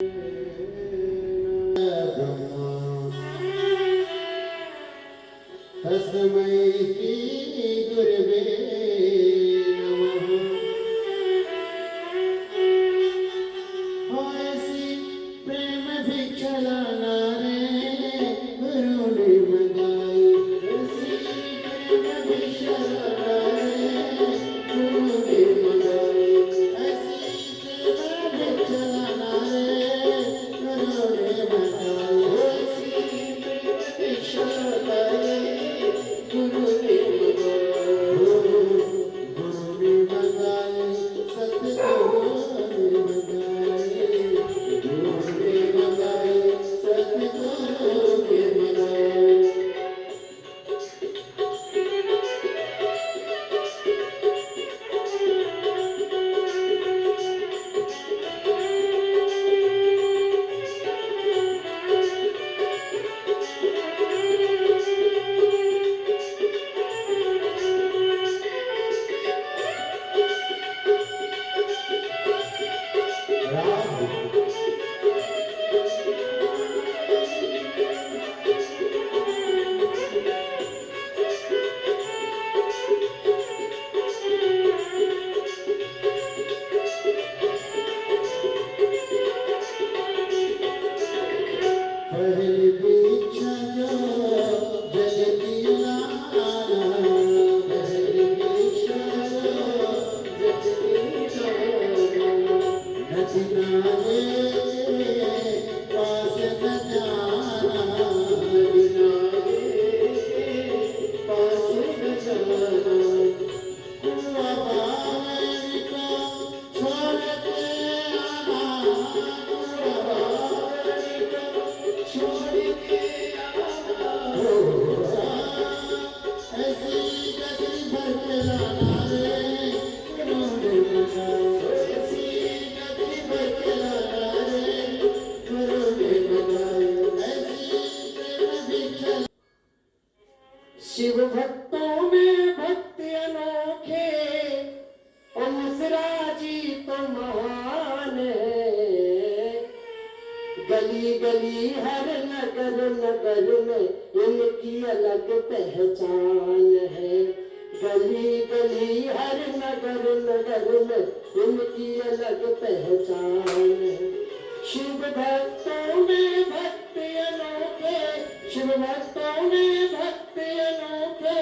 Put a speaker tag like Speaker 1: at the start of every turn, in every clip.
Speaker 1: तस्मै श्री गुरवे नमः। ऐसी प्रेम भिक्षा लाना रे गुरु ने मंगाई। ऐसी प्रेम भिक्षा लाना रे गुरु ने मंगाई। ऐसी प्रेम भिक्षा लाना रे गुरु ने मंगाई। ऐसी प्रेम भिक्षा लाना रे गुरु ने मंगाई। सतगुरु ने मंगाई। गुरु ने मंगाई। सतगुरु ने मंगाई। पहली भिक्षा जो जगती लाना। पहली भिक्षा जो जगती लाना। नचना रे पास न जाना। नचना रे पास न जाना। कुआं बावरी को छोड़ के आना। कुआं बावरी को छोड़ के आना। ऐसी गगरी भर के लाना रे गुरु ने मंगाई। ऐसी गगरी भर के लाना रे गुरु ने मंगाई। ऐसी प्रेम भिक्षा। शिव भक्तों में भक्ति अनोखे और मिश्रा जी तो महान है। गली गली हर नगर नगर में इनकी अलग पहचान है। गली गली हर नगर नगर में इनकी अलग पहचान है। शिव भक्तों में भक्ति अनोखे। शिव भक्तों में भक्ति अनोखे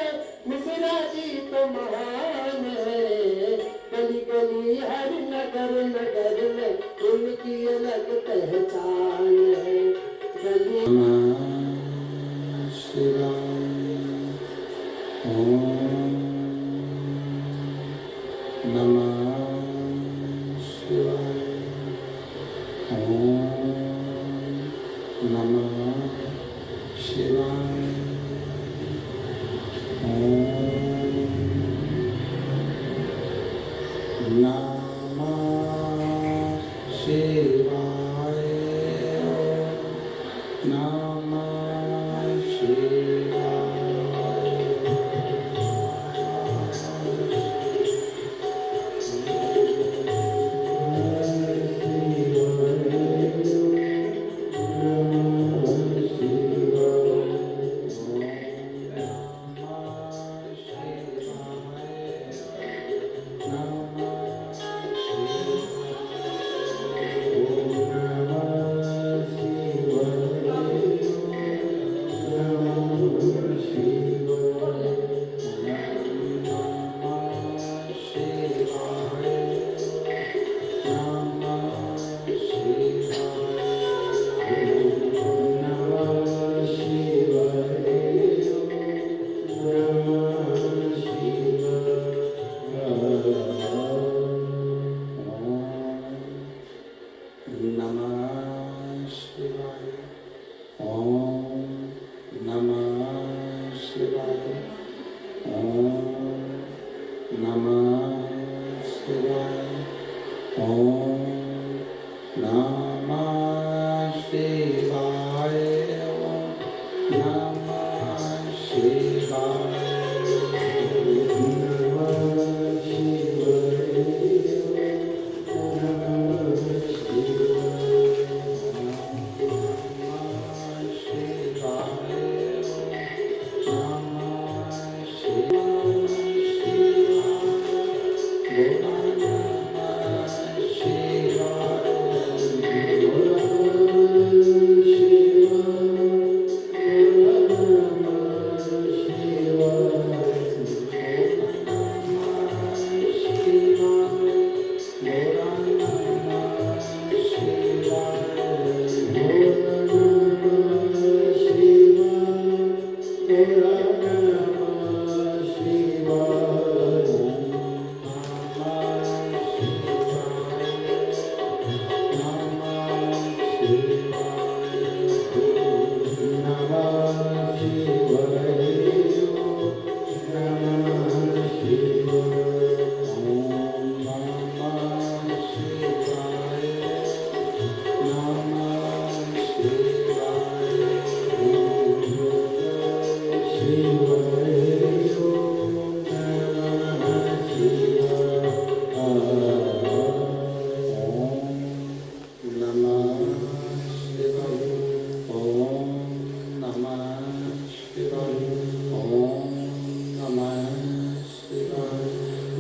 Speaker 1: मिश्रा जी तो महान है। गली गली हर नगर नगर में उनकी अलग पहचान है। गली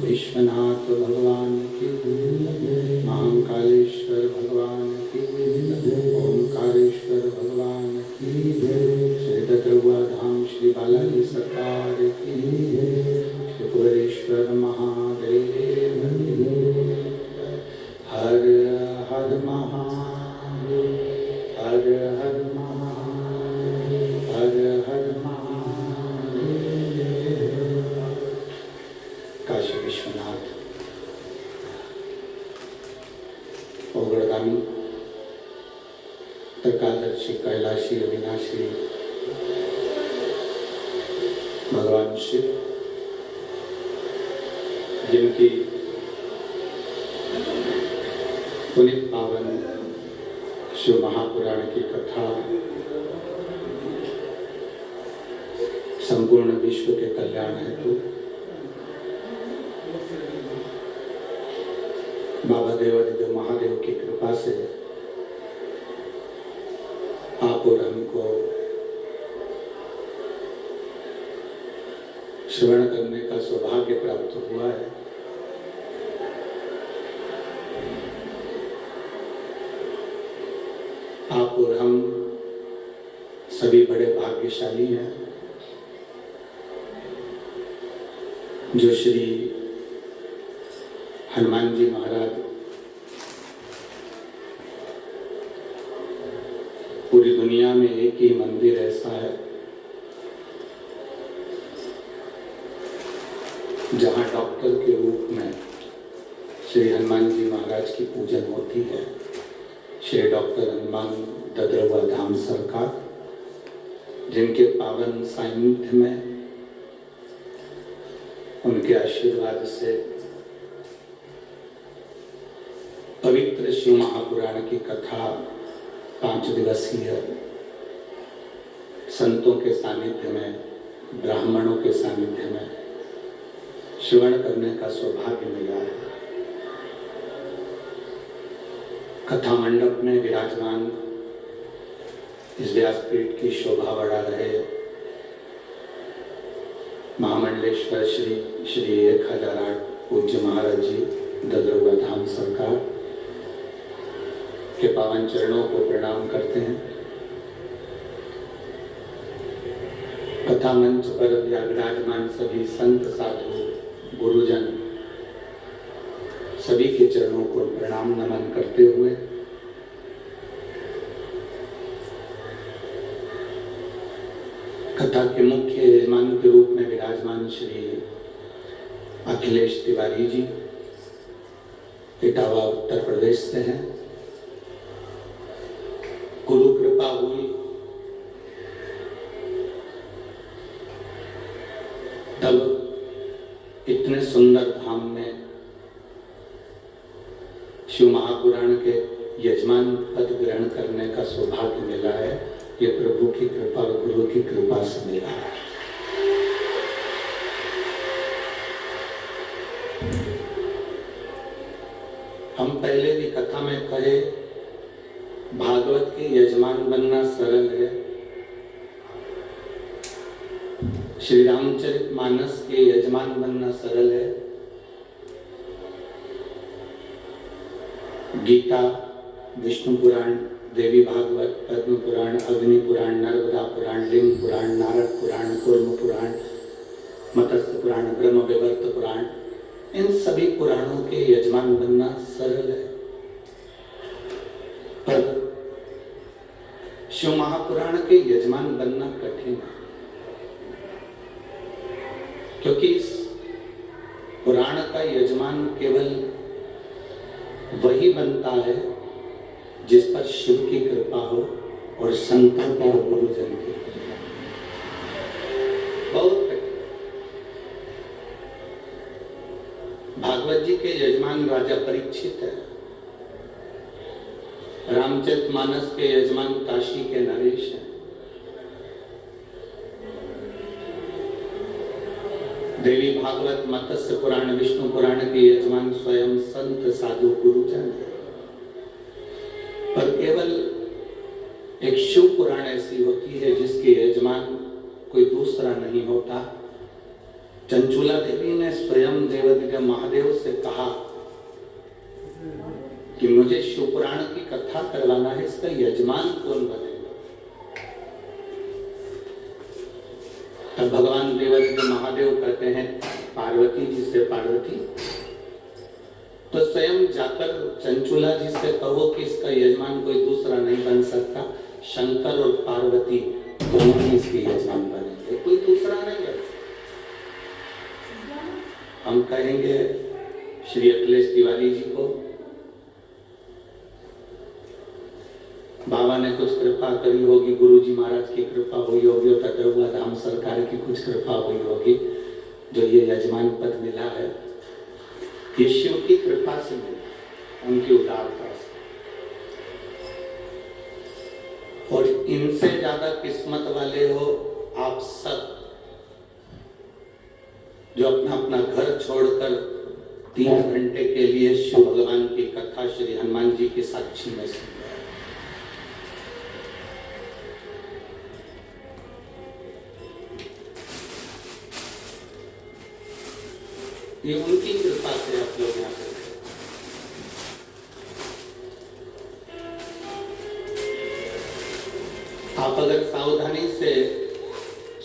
Speaker 2: विश्वनाथ भगवान की, महाकालेश्वर भगवान की, ओंकारेश्वर भगवान की, श्री ददरुआ धाम श्री बालाजी सरकार की, श्री कुबेरेश्वर महादेव की। हर हर महादेव, हर हर महादेव, हर हर महादेव। काशी विश्वनाथ ओगड़गामी त्रिकालदर्शी कैलाशी अविनाशी भगवान शिव, जिनकी पुनित पावन शिव महापुराण की कथा संपूर्ण विश्व के कल्याण हेतु बाबा देवादिदेव महादेव की कृपा से आप और हमको श्रवण करने का सौभाग्य प्राप्त हुआ है। आप और हम सभी बड़े भाग्यशाली हैं जो श्री हनुमान जी महाराज पूरी दुनिया में एक ही मंदिर ऐसा है जहां डॉक्टर के रूप में श्री हनुमान जी महाराज की पूजन होती है। श्री डॉक्टर हनुमान ददरुआ धाम सरकार, जिनके पावन सानिध्य में उनके आशीर्वाद से पवित्र शिव महापुराण की कथा 5 दिवसीय संतों के सानिध्य में, ब्राह्मणों के सानिध्य में श्रवण करने का सौभाग्य मिला है। कथा मंडप में विराजमान इस व्यासपीठ की शोभा बढ़ा रहे महामंडलेश्वर श्री 1008 पूज्य महाराज जी ददरुआ धाम सरकार के पावन चरणों को प्रणाम करते हैं। कथा मंच पर विराजमान सभी संत साधु गुरुजन सभी के चरणों को प्रणाम नमन करते हुए कथा के मुख्य यजमान के रूप में विराजमान श्री अखिलेश तिवारी जी इटावा उत्तर प्रदेश से हैं। गुरु कृपा हुई तब इतने सुंदर धाम में शिव महापुराण के यजमान पद ग्रहण करने का सौभाग्य मिला है। ये प्रभु की कृपा और गुरु की कृपा से मिला है। हम पहले भी कथा में कहे, भागवत के यजमान बनना सरल है। श्री रामचरितमानस के यजमान बनना सरल है। गीता, विष्णु पुराण, देवी भागवत, पद्म पुराण, अग्नि पुराण, नर्मदा पुराण, लिंग पुराण, नारद पुराण, कूर्म पुराण, मत्स्य पुराण, ब्रह्म विवर्त पुराण, इन सभी पुराणों के यजमान बनना सरल है। पर शिव महापुराण के यजमान बनना कठिन है, क्योंकि इस पुराण का यजमान केवल वही बनता है जिस पर शिव की कृपा हो और संतों पर गुरुजन की। बहुत भागवत जी के यजमान राजा परीक्षित है, रामचरितमानस के यजमान काशी के नरेश हैं, देवी भागवत मत्स्य पुराण विष्णु पुराण के यजमान स्वयं संत साधु गुरुजन है। पर केवल एक शिव पुराण ऐसी होती है जिसके यजमान कोई दूसरा नहीं होता। चंचूला देवी ने स्वयं देवदिव्य महादेव से कहा कि मुझे शिव पुराण की कथा करवाना है, इसका यजमान कौन बनेगा? तब भगवान देवदिव्य महादेव कहते हैं पार्वती जी से, पार्वती तो स्वयं जाकर चंचूला जी से कहो कि इसका यजमान कोई दूसरा नहीं बन सकता, शंकर और पार्वती दोनों ही इसके यजमान बनेंगे, कोई दूसरा नहीं बन सकता। हम कहेंगे श्री अखिलेश तिवारी जी को, बाबा ने कुछ कृपा करी होगी, गुरु जी महाराज की कृपा हुई होगी और तकरुआ धाम सरकार की कुछ कृपा हुई होगी, जो ये यजमान पद मिला है ये शिव की कृपा से मिला, उनकी उदारता से। और इनसे ज्यादा किस्मत वाले हो आप सब, जो अपना अपना घर छोड़कर 3 घंटे के लिए शिव भगवान की कथा श्री हनुमान जी की साक्षी में सुन रहे। ये उनकी कृपा से आप लोग यहाँ पे। आप अगर सावधानी से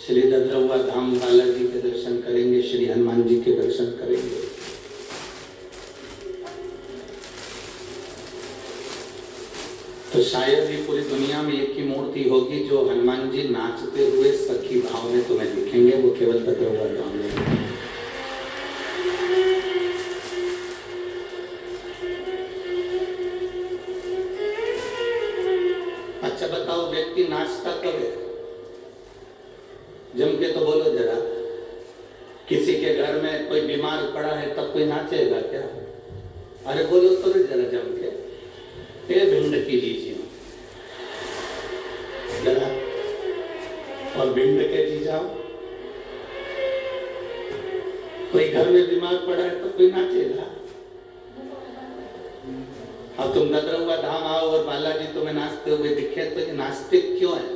Speaker 2: श्री ददरौआ धाम बालाजी के दर्शन करेंगे, श्री हनुमान जी के दर्शन करेंगे, तो शायद ही पूरी दुनिया में एक ही मूर्ति होगी जो हनुमान जी नाचते हुए सखी भाव में तुम्हें दिखेंगे, वो केवल ददरौआ धाम में। अच्छा बताओ, व्यक्ति नाचता कब है? जम के तो बोलो जरा। किसी के घर में कोई बीमार पड़ा है तब कोई नाचेगा क्या? अरे बोलो तो जरा जम के, भिंड की लीजिए जरा, और भिंड के जी जाओ। कोई घर में बीमार पड़ा है तो कोई नाचेगा? अब तुम ददरौआ धाम आओ और बालाजी तुम्हें नाचते हुए दिखे तो ये नाचते क्यों है?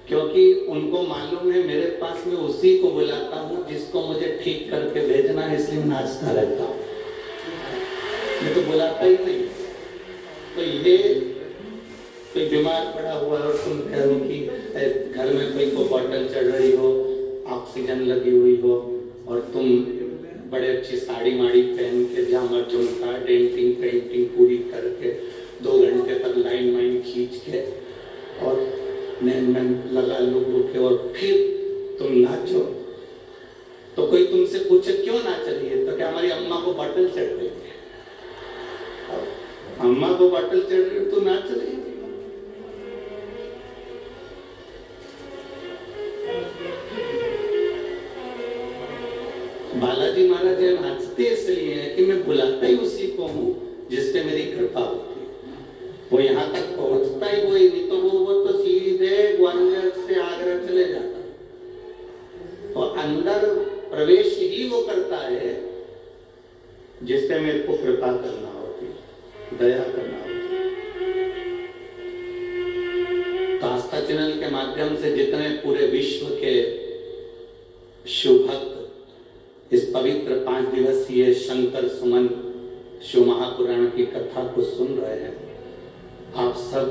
Speaker 2: क्योंकि उनको मालूम है मेरे पास में उसी को बुलाता हूँ जिसको मुझे ठीक करके भेजना है, इसलिए नाचता रहता हूँ, मैं तो बुलाता ही नहीं। तो ये कोई बीमार पड़ा हुआ और तुम कहो कि घर में कोई को बॉटल चढ़ रही हो, ऑक्सीजन लगी हुई हो, और तुम बड़े अच्छी साड़ी माड़ी पहन के झामर झुमका डेंटिंग पेंटिंग पूरी करके 2 घंटे तक लाइन वाइन खींच के और नैन लगा लो के और फिर तुम नाचो, तो कोई तुमसे पूछे क्यों नाच रही है, तो क्या हमारी अम्मा को बॉटल चढ़ रही है? अम्मा को बॉटल चढ़ रही है तो नाच रही है। बालाजी महाराज नाचते इसलिए है कि मैं बुलाता ही उसी को हूँ जिसपे मेरी कृपा होती है। वो यहाँ तक पहुंचता ही वही, नहीं तो वो तो सीधे ग्वालियर से आगरा चले जाता। और अंदर प्रवेश ही वो करता है जिसपे मेरे को कृपा करना होती, दया करना होती। तो आस्था चैनल के माध्यम से जितने पूरे विश्व के शिव भक्त इस पवित्र 5 दिवसीय शंकर सुमन शिव महापुराण की कथा को सुन रहे हैं, आप सब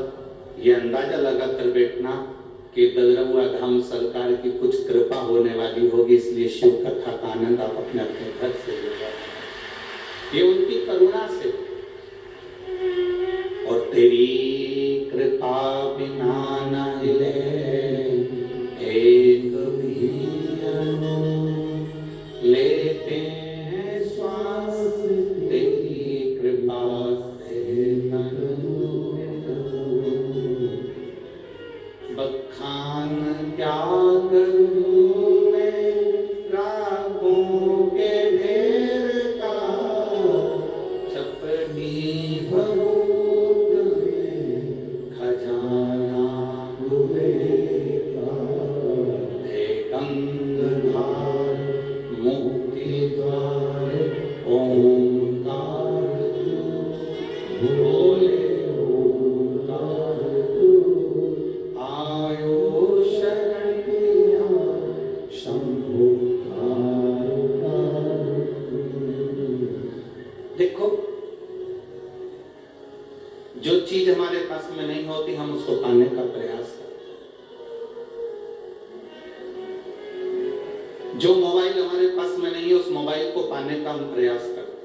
Speaker 2: ये अंदाजा लगा कर बैठना कि ददरौआ धाम सरकार की कुछ कृपा होने वाली होगी, इसलिए शिव कथा का आनंद आप अपने अपने घर से ले जाए। ये उनकी करुणा से, और तेरी कृपा बिना न हिले एक भी अणु, लेते हैं श्वास तेरी कृपा से, क्या करूं मैं रागों के ढेर का, चपनी भरूत में खजाना हुए का, हे गंगाधार मुक्ति द्वार ओंकार तू, बोले ओंकार तू, आयो शरण किया शंभु कार तू। देखो, जो चीज हमारे पास में नहीं होती हम उसको पाने का प्रयास करते। जो मोबाइल हमारे पास में नहीं है उस मोबाइल को पाने का हम प्रयास करते हैं।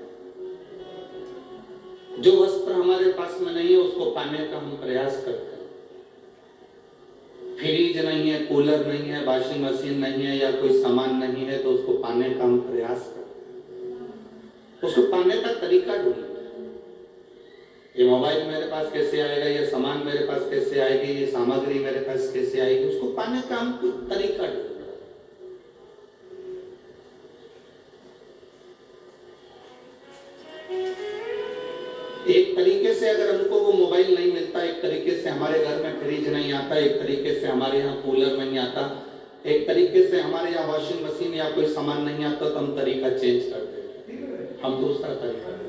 Speaker 2: जो वस्त्र हमारे पास में नहीं है उसको पाने का हम प्रयास करते हैं। फ्रिज नहीं है, कूलर नहीं है, वॉशिंग मशीन नहीं है या कोई सामान नहीं है तो उसको पाने का हम प्रयास करते हैं। उसको पाने का तरीका ढूंढते हैं। ये मोबाइल मेरे पास कैसे आएगा, ये सामान मेरे पास कैसे आएगी, ये सामग्री मेरे पास कैसे आएगी, उसको पाने का हम कुछ तरीका ढूंढते हैं। एक तरीके से अगर हमको वो मोबाइल नहीं मिलता, एक तरीके से हमारे घर में फ्रिज नहीं आता, एक तरीके से हमारे यहाँ कूलर नहीं आता, एक तरीके से हमारे यहाँ वॉशिंग मशीन या कोई सामान नहीं आता, तो हम तरीका चेंज कर देते हैं, हम दूसरा तरीका ढूंढते हैं।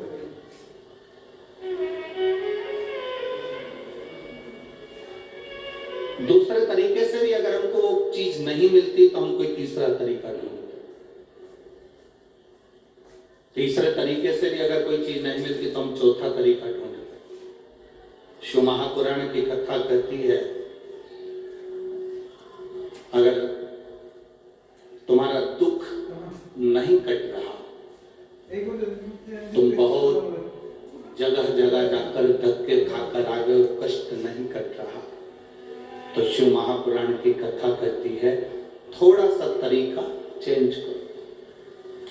Speaker 2: दूसरे तरीके से भी अगर हमको वो चीज नहीं मिलती तो हम कोई तीसरा तरीका ढूंढते हैं। तीसरे तरीके से भी अगर कोई चीज नहीं मिलती तो हम चौथा तरीका ढूंढते हैं। शिव महापुराण की कथा कहती है, अगर तुम्हारा दुख नहीं कट रहा, तुम बहुत जगह जगह जाकर धक्के खाकर आगे कष्ट नहीं कट रहा, तो शिव महापुराण की कथा कहती है थोड़ा सा तरीका चेंज करो,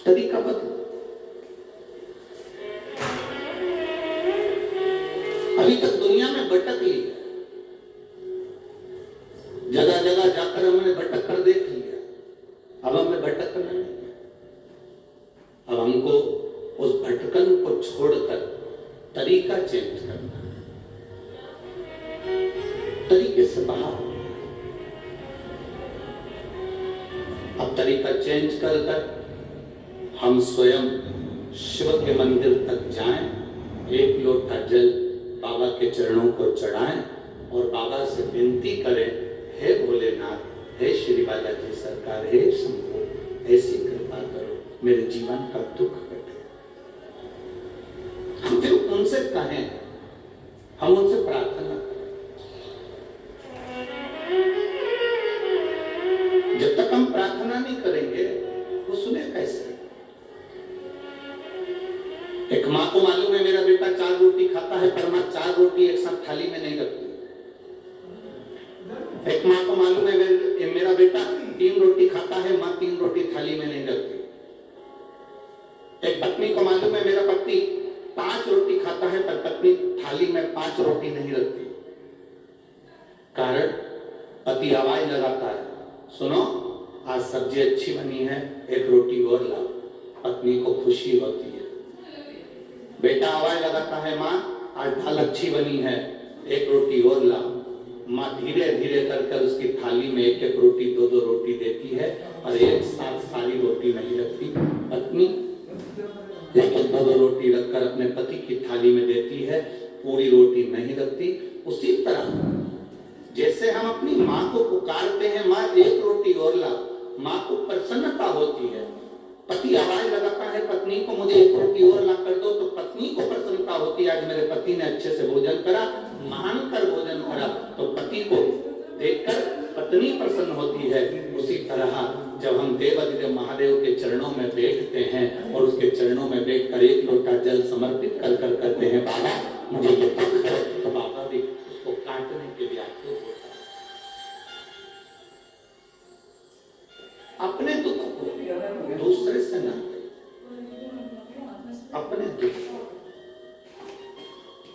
Speaker 2: तरीका बदलो। अभी तक दुनिया में भटक ली, जगह जगह जाकर हमने भटक कर देख लिया, अब हमें भटकना नहीं है। अब हमको उस भटकन को छोड़कर तरीका चेंज करना है, तरीके से बाहर। अब तरीका चेंज कर हम स्वयं शिव के मंदिर तक जाएं, एक लोटा जल बाबा के चरणों को चढ़ाएं और बाबा से विनती करें, हे भोलेनाथ, हे श्री बालाजी सरकार, हे शंभू, ऐसी कृपा करो, मेरे जीवन का दुख कटे। हम फिर उनसे कहें, हम उनसे प्रार्थना करें। जब तक हम प्रार्थना नहीं करेंगे वो सुने कैसे? एक माँ को मालूम है मेरा बेटा 4 रोटी खाता है, पर माँ 4 रोटी एक साथ थाली में नहीं रखती। एक माँ को मालूम है मेरा बेटा 3 रोटी खाता है, माँ 3 रोटी थाली में नहीं रखती। एक पत्नी को मालूम है मेरा पति 5 रोटी खाता है, पर पत्नी थाली में 5 रोटी नहीं रखती। कारण पति आवाज लगाता है, सुनो आज सब्जी अच्छी बनी है, 1 रोटी और लाओ। पत्नी को खुशी होती है। बेटा आवाज लगाता है, माँ आज दाल अच्छी बनी है, 1 रोटी और लाओ। माँ धीरे धीरे कर उसकी थाली में 1-1 रोटी 2-2 रोटी देती है और एक साथ सारी रोटी नहीं रखती। पत्नी 1-1 2-2 रोटी रखकर अपने पति की थाली में देती है, पूरी रोटी नहीं रखती। उसी तरह जैसे हम अपनी माँ को पुकारते हैं, माँ 1 रोटी और लाओ, माँ को प्रसन्नता होती है। पति आवाज लगाता है पत्नी को, मुझे 1 रोटी और ला कर दो, तो पत्नी को प्रसन्नता होती है, आज मेरे पति ने अच्छे से भोजन करा, महान कर भोजन करा, तो पति को देखकर पत्नी प्रसन्न होती है। उसी तरह जब हम देवाधिदेव महादेव के चरणों में बैठते हैं और उसके चरणों में बैठकर 1 लोटा जल समर्पित कर कहते हैं, बाबा मुझे ये दुख है, तो बाबा भी उसको काटने के लिए आतुर होता है। अपने दुख को दूसरे से ना, अपने दुख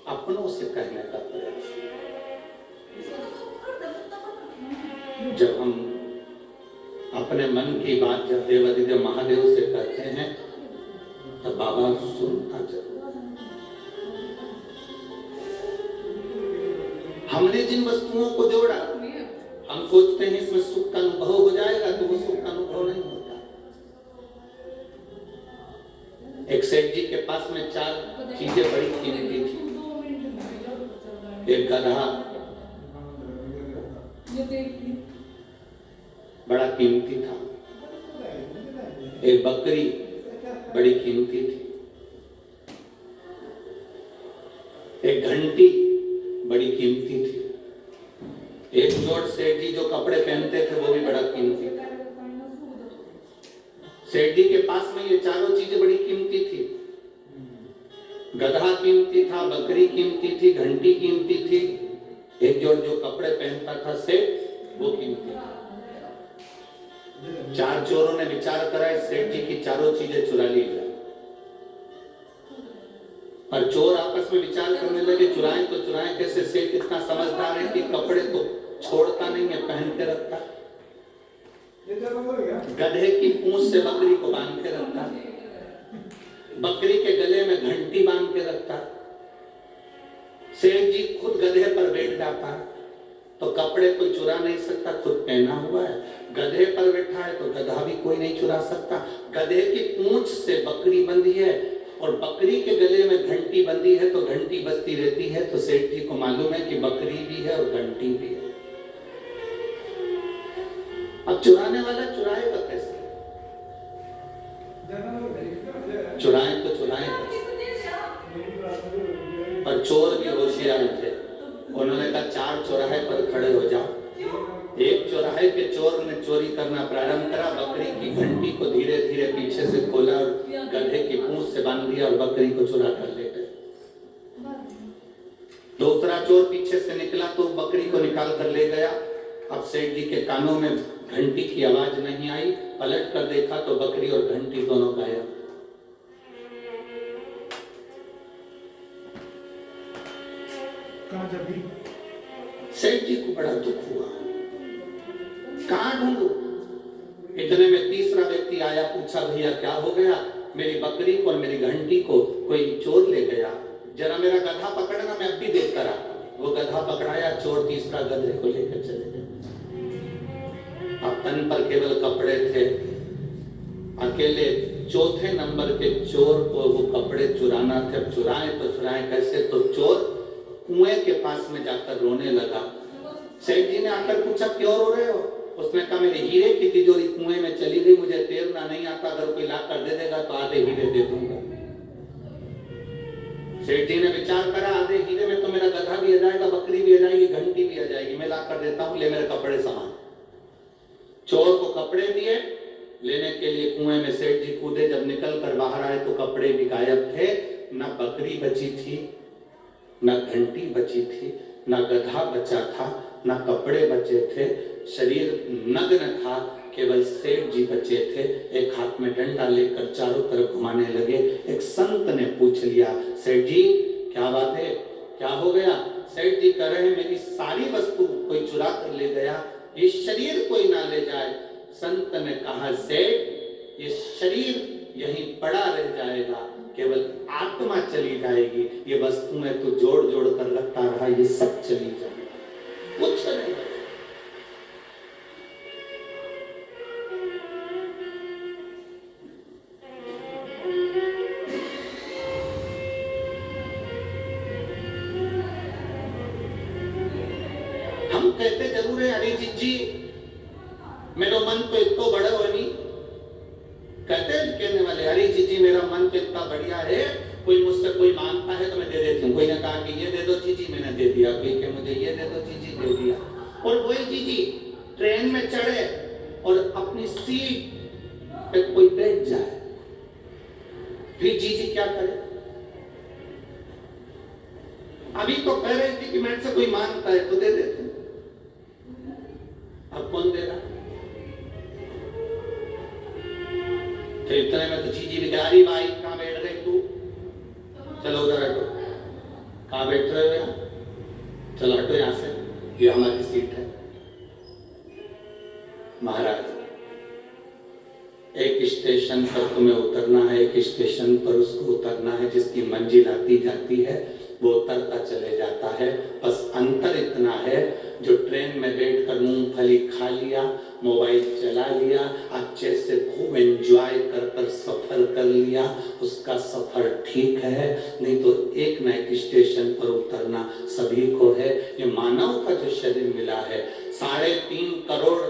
Speaker 2: अपनों से कहने का प्रयास। जब हम अपने मन की बात जब देवादिदेव महादेव से करते हैं तब बाबा सुनता जरूर। हमने जिन वस्तुओं को जोड़ा, हम सोचते हैं इसमें सुख का अनुभव हो जाएगा, तो वो सुख का अनुभव नहीं होता। एक सेठ जी के पास में 4 चीजें बड़ी कीमती थी। एक गधा बड़ा कीमती था, एक बकरी बड़ी कीमती थी, एक घंटी बड़ी कीमती थी, एक जोड़ सेठ जी जो कपड़े पहनते थे वो भी बड़ा कीमती था। सेठ जी के पास में ये चारों चीजें बड़ी कीमती थी। गधा कीमती था, बकरी कीमती थी, घंटी कीमती थी, एक जोड़ जो कपड़े पहनता था सेठ वो कीमती था। 4 चोरों ने विचार करा इस सेठ जी की चारों चीजें चुरा ली जाए। पर चोर आपस में विचार करने लगे चुराएं तो चुराएं कैसे। सेठ इतना समझदार है कि कपड़े तो छोड़ता नहीं है, पहन के रखता। गधे की पूंछ से बकरी को बांध के रखता, बकरी के गले में घंटी बांध के रखता। सेठ जी खुद गधे पर बैठ जाता, तो कपड़े कोई चुरा नहीं सकता, खुद पहना हुआ है। गधे पर बैठा है तो गधा भी कोई नहीं चुरा सकता। गधे की पूंछ से बकरी बंधी है और बकरी के गले में घंटी बंधी है, तो घंटी बजती रहती है। तो सेठ जी को मालूम है कि बकरी भी है और घंटी भी है। अब चुराने वाला चुराएगा कैसे? चुराएं तो चुराएं कैसे? पर चोर भी होशियार थे। उन्होंने कहा 4 चौराहे पर खड़े हो जाओ। एक चौराहे के चोर ने चोरी करना प्रारंभ करा, बकरी की घंटी को धीरे धीरे पीछे से खोला और गधे की पूंछ से बांध दिया और बकरी को चुरा कर ले गए। दूसरा चोर पीछे से निकला तो बकरी को निकाल कर ले गया। अब सेठ जी के कानों में घंटी की आवाज नहीं आई, पलट कर देखा तो बकरी और घंटी दोनों गायब। सेठ जी को बड़ा दुख हुआ, कहां ढूंढूं? इतने में तीसरा व्यक्ति आया, पूछा भैया क्या हो गया? मेरी बकरी को और मेरी घंटी को कोई चोर ले गया, जरा मेरा गधा पकड़ना, मैं अब भी देख कर आता। वो गधा पकड़ाया, चोर तीसरा गधे को लेकर चले गए। अब तन पर केवल कपड़े थे। अकेले चौथे नंबर के चोर को वो कपड़े चुराना थे। अब चुराएं तो चुराएं कैसे? तो चोर कुएं के पास में जाकर रोने लगा। सेठ जी ने आकर पूछा क्यों रो रहे हो? उसने कहा मेरे हीरे की तिजोरी कुएं में चली गई, मुझे तैरना नहीं आता, अगर कोई ला कर दे देगा तो आधे हीरे दे दूंगा। सेठ जी ने विचार करा, आधे हीरे में तो मेरा गधा भी आ जाएगा, बकरी भी आ जाएगी, घंटी भी आ जाएगी, मैं ला कर देता हूं, ले मेरे कपड़े सामान। चोर को कपड़े दिए, लेने के लिए कुएं में सेठ जी कूदे। जब निकल कर बाहर आए तो कपड़े भी गायब थे, न बकरी बची थी, न घंटी बची थी, न गधा बचा था, न कपड़े बचे थे। शरीर नग्न था, केवल सेठ जी बचे थे। एक हाथ में डंडा लेकर चारों तरफ घुमाने लगे। एक संत ने पूछ लिया, सेठ जी क्या बात है, क्या हो गया? सेठ जी कह रहे हैं मेरी सारी वस्तु कोई चुरा कर ले गया, ये शरीर कोई ना ले जाए। संत ने कहा, सेठ ये शरीर यहीं पड़ा रह जाएगा, केवल आत्मा चली जाएगी। ये वस्तुएं तो जोड़ जोड़ कर रखता रहा, ये सब चली जाएगी, कुछ नहीं। हम कहते जरूर है, अरे जी मेरा मन तो इतना बड़ा हो नहीं। कहते कहने वाले, अरे जी मेरा मन तो इतना बढ़िया है, कोई मुझसे कोई मांगता है तो मैं दे देती हूँ। कोई ने कहा कि ये दे दो जीजी, मैंने दे दिया। कोई के मुझे ये दे दो जीजी, दे दिया। और वही जीजी ट्रेन में चढ़े और अपनी सीट पे कोई बैठ जाए, फिर जीजी क्या करे? अभी तो कह रही थी कि मेरे से कोई मांगता है तो दे देते, अब कौन दे रहा? तो इतने में तो जीजी भी कह रही, भाई कहां बैठ गई तू? चलो उधर हटो। कहां बैठ रहे हो यहाँ? चलो हटो यहाँ से, ये हमारी सीट है। महाराज स्टेशन पर तुम्हें उतरना है, एक स्टेशन पर उसको उतरना है, जिसकी मंजिल आती जाती है वो उतरता चले जाता है। बस अंतर इतना है, जो ट्रेन में बैठकर मूंगफली खा लिया, मोबाइल चला लिया, अच्छे से खूब एंजॉय कर कर सफर कर लिया, उसका सफर ठीक है। नहीं तो एक न एक स्टेशन पर उतरना सभी को है। ये मानव का जो शरीर मिला है, 3.5 करोड़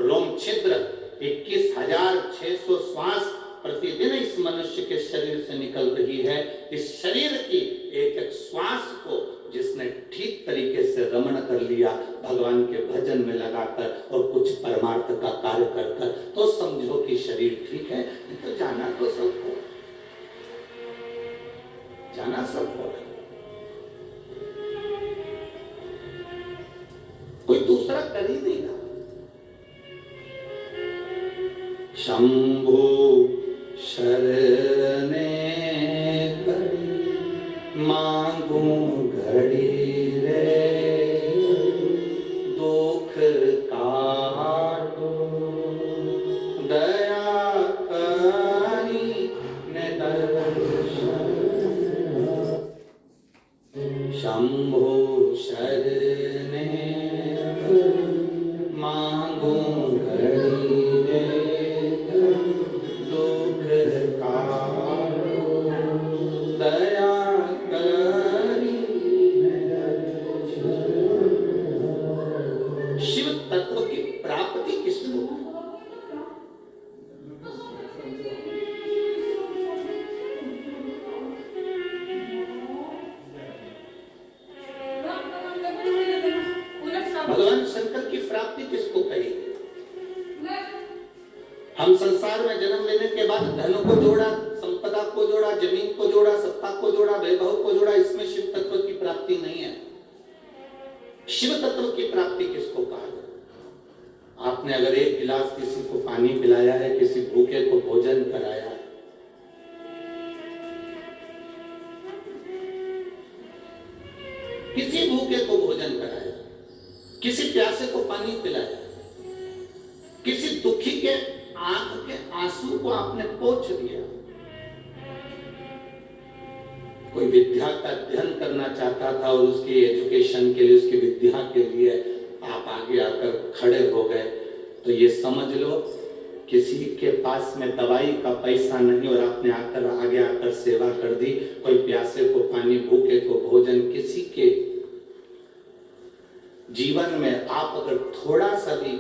Speaker 2: रोम छिद्र, 21,600 श्वास प्रतिदिन इस मनुष्य के शरीर से निकल रही है। इस शरीर की एक एक श्वास को जिसने ठीक तरीके से रमण कर लिया, भगवान के भजन में लगाकर और कुछ परमार्थ का कार्य कर कर, तो समझो कि शरीर ठीक है। नहीं तो जाना तो सबको, जाना सबको, कोई दूसरा कर ही नहीं रहा। शंभु शरणे पड़ी मांगू घड़ी रे, दुख काटो दया करी ने दर्शन। शंभु शरणे मांगू घड़ी रे, दया करी। शिव तत्व की प्राप्ति किसको? भगवान शंकर की प्राप्ति किसको कहेगी? हम संसार में जन्म लेने के बाद धन को जोड़ा, संपदा को जोड़ा, जमीन को जोड़ा, सत्ता को जोड़ा, वैभव को जोड़ा, इसमें शिव तत्व की प्राप्ति नहीं है। शिव तत्व की प्राप्ति किसको कहा? आपने अगर एक गिलास किसी को पानी पिलाया है, किसी भूखे को भोजन कराया है, किसी भूखे को भोजन कराया, किसी प्यासे को पानी पिलाया, किसी दुखी के आंख के आंसू को आपने पोंछ दिया, कोई विद्या का अध्ययन करना चाहता था और उसकी एजुकेशन के लिए, उसकी विद्या के लिए आप आगे आकर खड़े हो गए, तो ये समझ लो किसी के पास में दवाई का पैसा नहीं और आपने आकर आगे आकर सेवा कर दी। कोई प्यासे को पानी, भूखे को भोजन, किसी के जीवन में आप अगर थोड़ा सा भी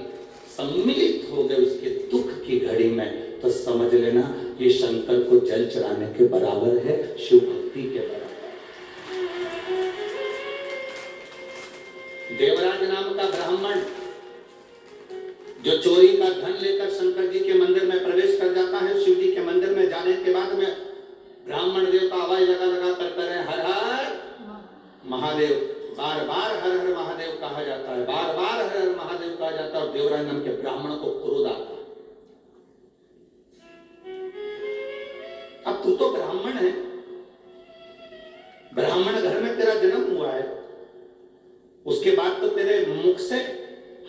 Speaker 2: सम्मिलित हो गए उसके दुख की घड़ी में, तो समझ लेना ये शंकर को जल चढ़ाने के बराबर है, शिव भक्ति के बराबर। देवराज नाम का ब्राह्मण जो चोरी का धन लेकर शंकर जी के मंदिर में प्रवेश कर जाता है, शिव जी के मंदिर में जाने के बाद में ब्राह्मण देव का आवाज लगा लगा कर करें हर हर महादेव, बार बार हर हर महादेव कहा जाता है, बार बार हर हर महादेव कहा जाता है, और देवराज नाम के ब्राह्मण को क्रोध आता है। अब तू तो ब्राह्मण है, ब्राह्मण घर में तेरा जन्म हुआ है, उसके बाद तो तेरे मुख से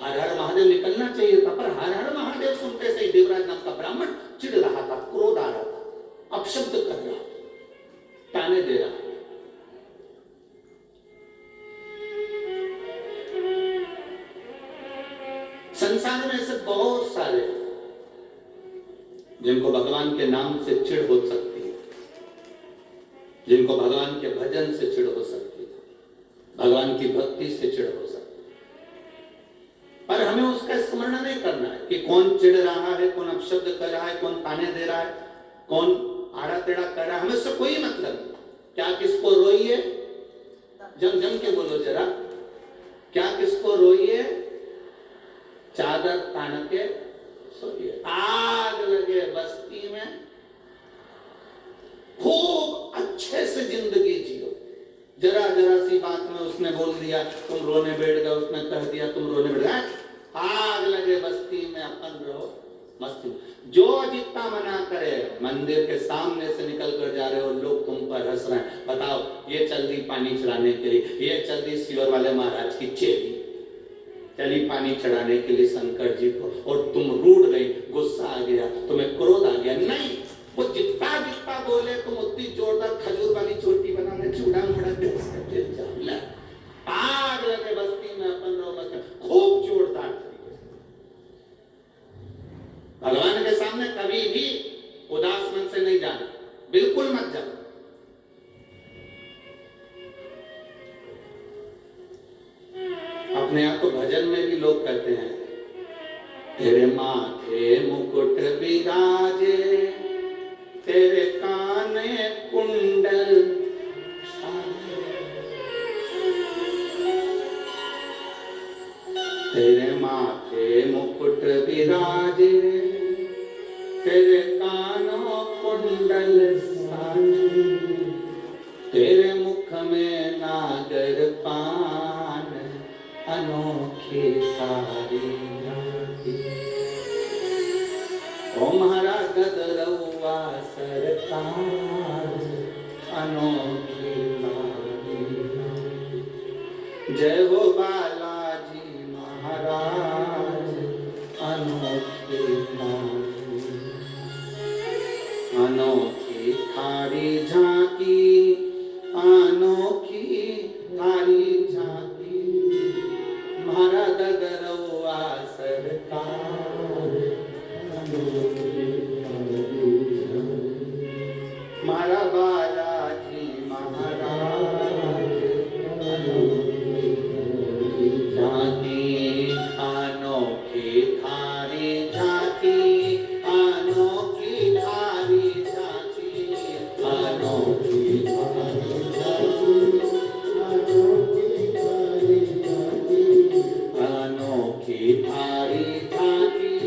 Speaker 2: हर हर महादेव निकलना चाहिए था, पर हर हर महादेव सुनते से ही देवराज नाम का ब्राह्मण चिढ़ रहा था, क्रोध आ रहा था, अपशब्द कर रहा था, ताने दे रहा था। संसार में ऐसे बहुत सारे जिनको भगवान के नाम से चिढ़ हो सकती है, जिनको भगवान के भजन से चिढ़ हो सकती है, भगवान की भक्ति से चिढ़ हो सकती है, पर हमें उसका स्मरण नहीं करना है कि कौन चिढ़ रहा है, कौन अपशब्द कर रहा है, कौन ताने दे रहा है, कौन आड़ा टेढ़ा कर रहा है, हमें उससे कोई मतलब नहीं। क्या किसको रोइए, जम जम के बोलो जरा, क्या किसको रोइए, चादर तान के सोइए। आग लगे बस्ती में, खूब अच्छे से जिंदगी जियो, जरा जरा सी बात में उसने बोल दिया तुम रोने बैठ गए, उसने कह दिया तुम रोने बैठ गए, आग लगे बस्ती में, अपन रहो मस्ती। जो जितना मना करे, मंदिर के सामने से निकल कर जा रहे हो, लोग तुम पर हंस रहे हैं, बताओ ये चल दी पानी चढ़ाने के लिए, ये चल दी सियोर वाले महाराज की चेली, चली पानी चढ़ाने के लिए शंकर जी को, और तुम रूठ गई, गुस्सा आ गया, तुम्हें क्रोध आ गया। नहीं, वो जितना जितना बोले तुम उतनी जोरदार खजूर वाली चोटी बना ले, चूड़ा मुड़ा आग लगे बस्ती में, अपन लोग खूब जोरदार तरीके से। भगवान के सामने कभी भी उदास मन से नहीं जाना, बिल्कुल मत जाना। अपने आप को भजन में भी लोग कहते हैं, तेरे माथे मुकुट विराजे, तेरे काने कुंडल, तेरे माथे मुकुट विराजे, तेरे कानों कुंडल साजे, तेरे मुख में नागर पान, अनोखी तारी जाती। ओ महाराज गदरौआ सरकार, अनोखी तारी जाती। जय हो बालाजी महाराज, अनोखी तारी, अनोखी थारी झांकी, अनोखी थारी झांकी। महाराज गदरौआ सरकार, मारा बालाजी महाराज, झांकी अनोखी थारी झांकी, अनोखी थारी झांकी, अनोखी थारी झांकी, अनोखी थारी झांकी, अनोखी थारी झांकी,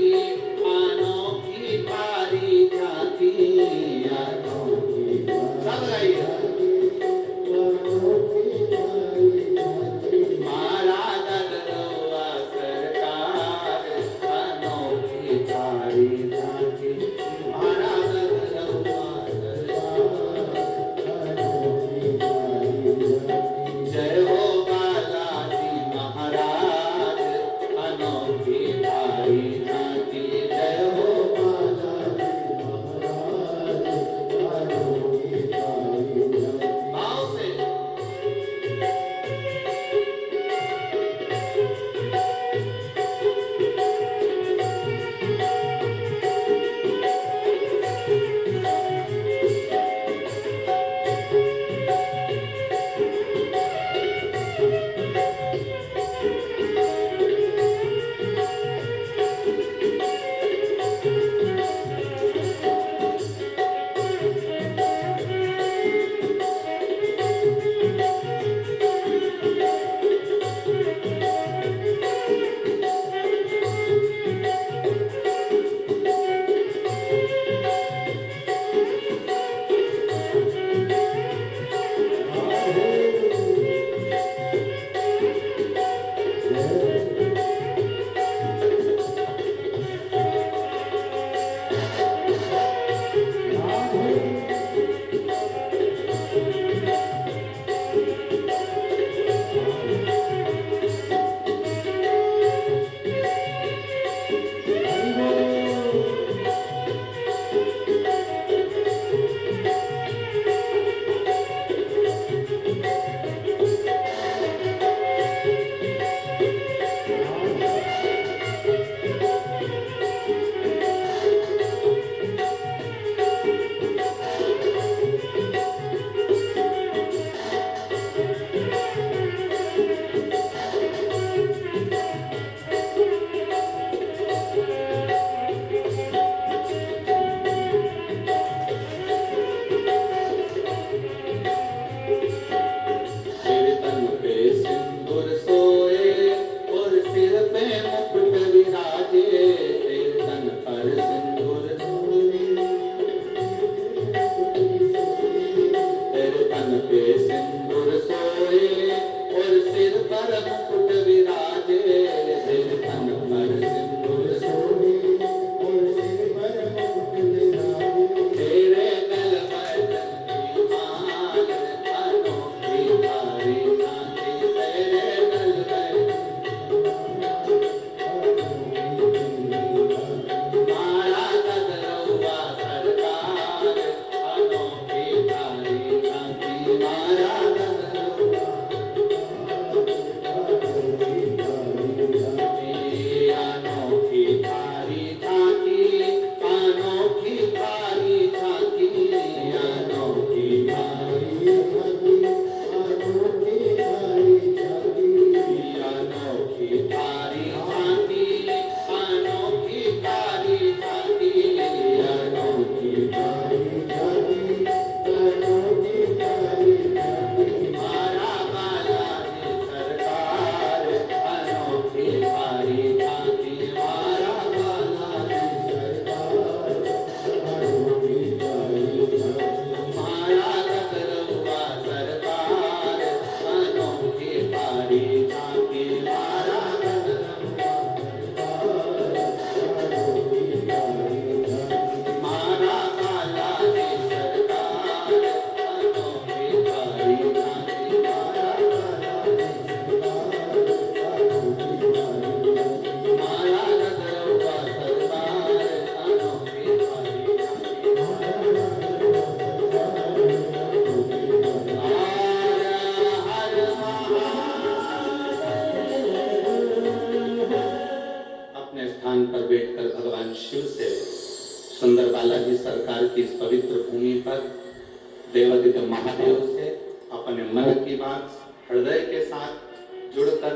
Speaker 2: की इस पवित्र भूमि पर देवादित्य महादेव से अपने मन की बात हृदय के साथ जुड़कर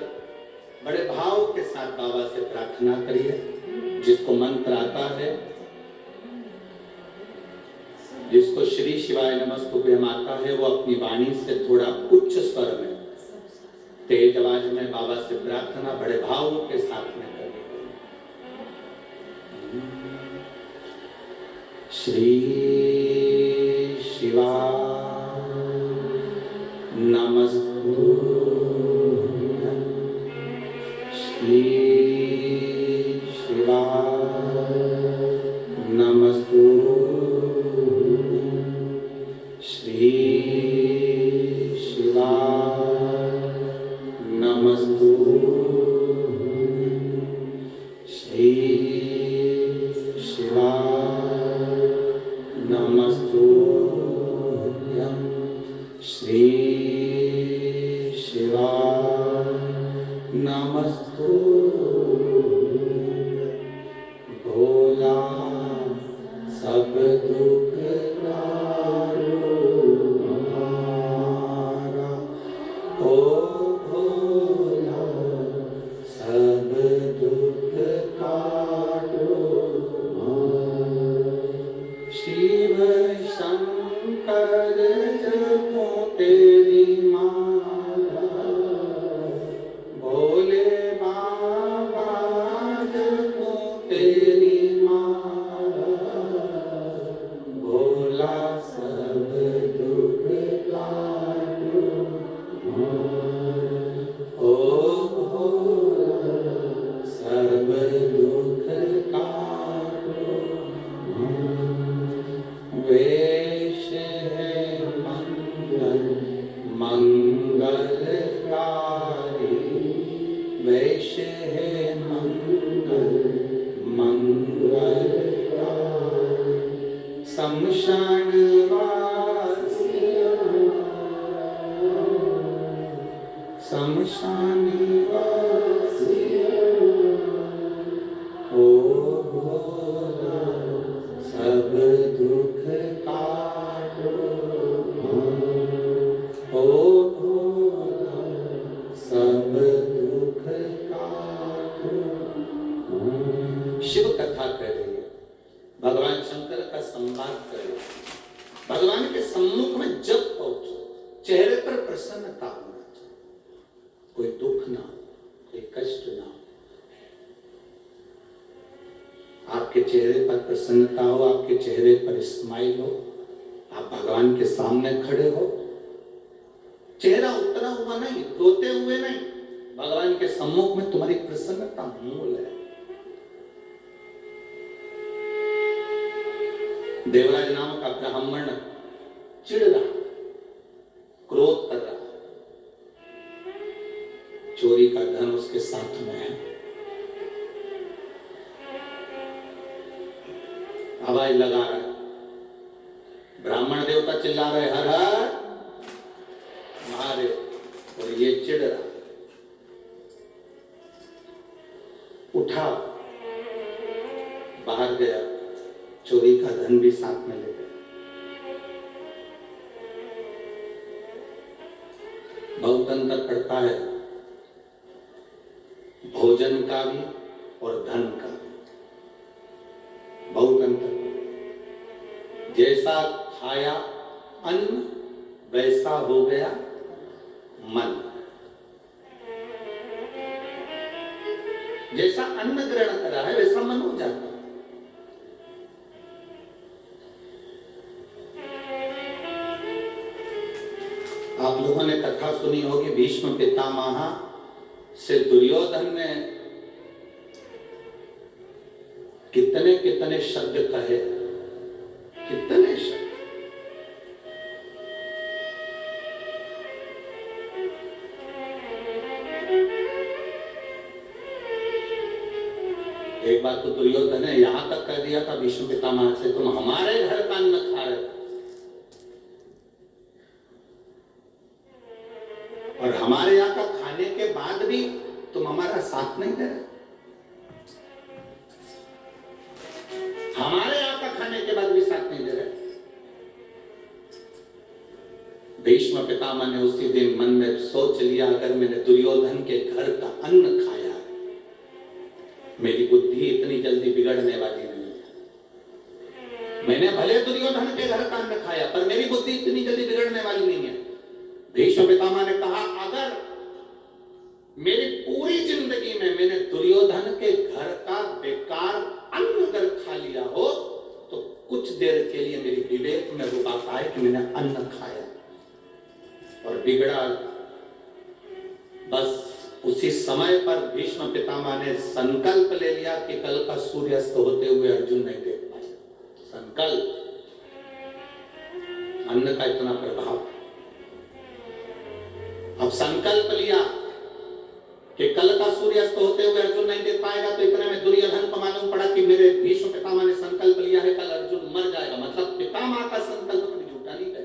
Speaker 2: बड़े भाव के साथ बाबा से प्रार्थना करिए। जिसको मंत्र आता है, जिसको श्री शिवाय नमस्तुभ्यम आता है, वो अपनी वाणी से थोड़ा उच्च स्वर में, तेज आवाज में बाबा से प्रार्थना बड़े भाव के साथ में करिए। श्री शिवाय नमस्तुभ्यम, श्री शिवाय नमस्तुभ्यम, श्री शिवाय नमस्तुभ्यम, श्री शिवाय नमस्तुभ्यम, श्री शिवाय नमस्तुभ्यम। भोला सब दुख तारो हमारा, ओ भोला सब दुख काटो हमारा। शिव शंकर जपो तेरी माला, भोले बाबा जपो तेरी माला, भोला सब दुख काटो हमारा, ओ भोला सब दुख काटो हमारा। वेश है मंगल मंगलकारी, वेश है मंगल मंगलकारी। शमशान वासिया, शमशान वासिया, ओ भोला सब दुख काटो हमारा, ओ भोला सब दुख काटो हमारा। शिव कथा कर रही है, भगवान शंकर का संवाद करें, भगवान के सम्मुख में जब पहुंचो, चेहरे पर प्रसन्नता होना चाहिए, कोई दुख ना हो, कोई कष्ट ना हो। आपके चेहरे पर प्रसन्नता हो, आपके चेहरे पर स्माइल हो, आप भगवान के सामने खड़े हो, चेहरा उतरा हुआ नहीं, रोते हुए नहीं, भगवान के सम्मुख में तुम्हारी प्रसन्नता मूल है। देवराज नाम का ब्राह्मण चिढ़ रहा, क्रोध कर रहा, चोरी का धन उसके साथ में है, आवाज लगा रहा है, ब्राह्मण देवता चिल्ला रहे हर हर महादेव, और ये चिढ़ रहा, उठा बाहर गया, चोरी का धन भी साथ में ले गया। बहुत अंतर पड़ता है भोजन का भी और धन का भी, बहुत अंतर। जैसा खाया अन्न वैसा हो गया मन, जैसा अन्न ग्रहण करा है वैसा मन हो जाता है। आप लोगों ने कथा सुनी होगी, भीष्म पितामह से दुर्योधन ने कितने कितने शब्द कहे, कितने शब्द। एक बार तो दुर्योधन ने यहां तक कह दिया था भीष्म पितामह से, तुम हमारे घर का अन्न खा रहे हो और हमारे यहाँ का खाने के बाद भी तुम हमारा साथ नहीं दे रहे, हमारे यहाँ का खाने के बाद भी साथ नहीं दे रहे। भीष्म पितामह ने उसी दिन मन में सोच लिया, अगर मैंने दुर्योधन के घर का अन्न खाया, मेरी बुद्धि इतनी जल्दी बिगड़ने वाली नहीं है। मैंने भले दुर्योधन के घर का अन्न खाया, पर मेरी बुद्धि इतनी जल्दी बिगड़ने वाली नहीं है। भीष्म पितामह ने कहा, अगर मेरी पूरी जिंदगी में मैंने दुर्योधन के घर का बेकार अन्न अगर खा लिया हो, तो कुछ देर के लिए मेरी विवेक में वो बात आए कि मैंने अन्न खाया और बिगड़ा। बस उसी समय पर भीष्म पितामह ने संकल्प ले लिया कि कल का सूर्यास्त होते हुए अर्जुन नहीं देख पाए। संकल्प, अन्न का इतना प्रभाव। अब संकल्प लिया कि कल का सूर्यास्त होते हुए अर्जुन नहीं देख पाएगा, तो इतने में दुर्योधन को मालूम पड़ा कि मेरे भीष्म पितामह ने संकल्प लिया है कल अर्जुन मर जाएगा। मतलब पितामह का संकल्प कभी झूठा नहीं गया,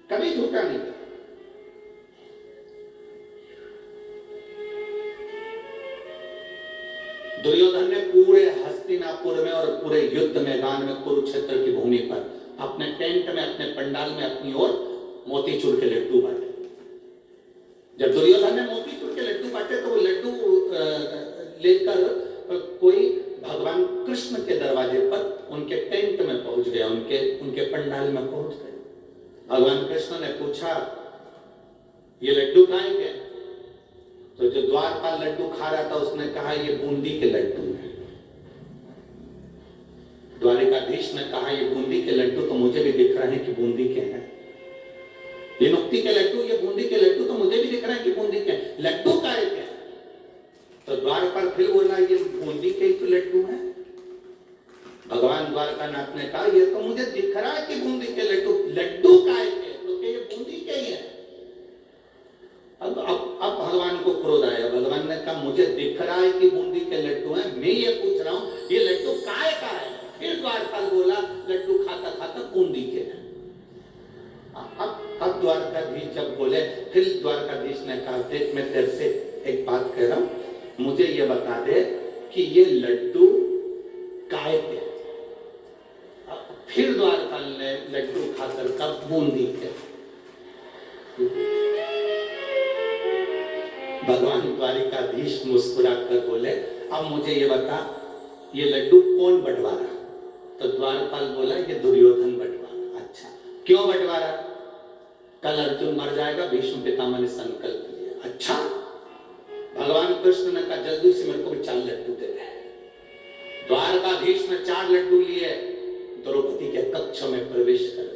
Speaker 2: कभी झूठा नहीं गया। दुर्योधन ने पूरे हस्तिनापुर में और पूरे युद्ध मैदान में, कुरुक्षेत्र की भूमि पर अपने टेंट में, अपने पंडाल में अपनी ओर मोतीचूर के लड्डू बांटे। जब दुर्योधन ने मोतीचूर के लड्डू बांटे तो वो लड्डू लेकर कोई भगवान कृष्ण के दरवाजे पर उनके टेंट में पहुंच गया, उनके पंडाल में पहुंच गए। भगवान कृष्ण ने पूछा, ये लड्डू काहे के? तो जो द्वारपाल लड्डू खा रहा था उसने कहा, ये बूंदी के लड्डू हैं। द्वारिकाधीश ने कहा, ये बूंदी के लड्डू तो मुझे भी दिख रहे हैं कि बूंदी के हैं। ये नुक्ती के लड्डू, ये बूंदी के लड्डू तो मुझे भी दिख रहा है कि बूंदी के हैं। लड्डू काहे के? तो द्वारपाल फिर बोला, ये बूंदी के ही तो लड्डू हैं। भगवान द्वारकानाथ ने कहा, ये तो मुझे दिख रहा है कि बूंदी के लड्डू, लड्डू काहे के? तो ये बूंदी के ही है। अब भगवान को क्रोध आया। भगवान ने कहा, मुझे दिख रहा है कि बूंदी के लड्डू हैं, मैं ये पूछ रहा हूं ये लड्डू काहे का है? फिर द्वारपाल बोला, लड्डू खाता खाता बूंदी के हैं। अब द्वारकाधीश जब बोले, फिर द्वारकाधीश ने कहा, देख मैं तेरे से एक बात कह रहा हूं, मुझे ये बता दे कि ये लड्डू काहे के? फिर द्वारपाल ने लड्डू खाकर कब बूंदी के। भगवान द्वारिकाधीश मुस्कुरा कर बोले, अब मुझे ये बता, ये लड्डू कौन बंटवारा? तो द्वारपाल बोला, ये दुर्योधन बंटवारा। अच्छा, क्यों बंटवारा? कल अर्जुन मर जाएगा, भीष्म पितामह ने संकल्प लिया। अच्छा, भगवान कृष्ण ने कहा, जल्दी से मेरे को भी 4 लड्डू दे दे। द्वारकाधीश ने 4 लड्डू लिए, द्रौपदी के कक्ष में प्रवेश कर,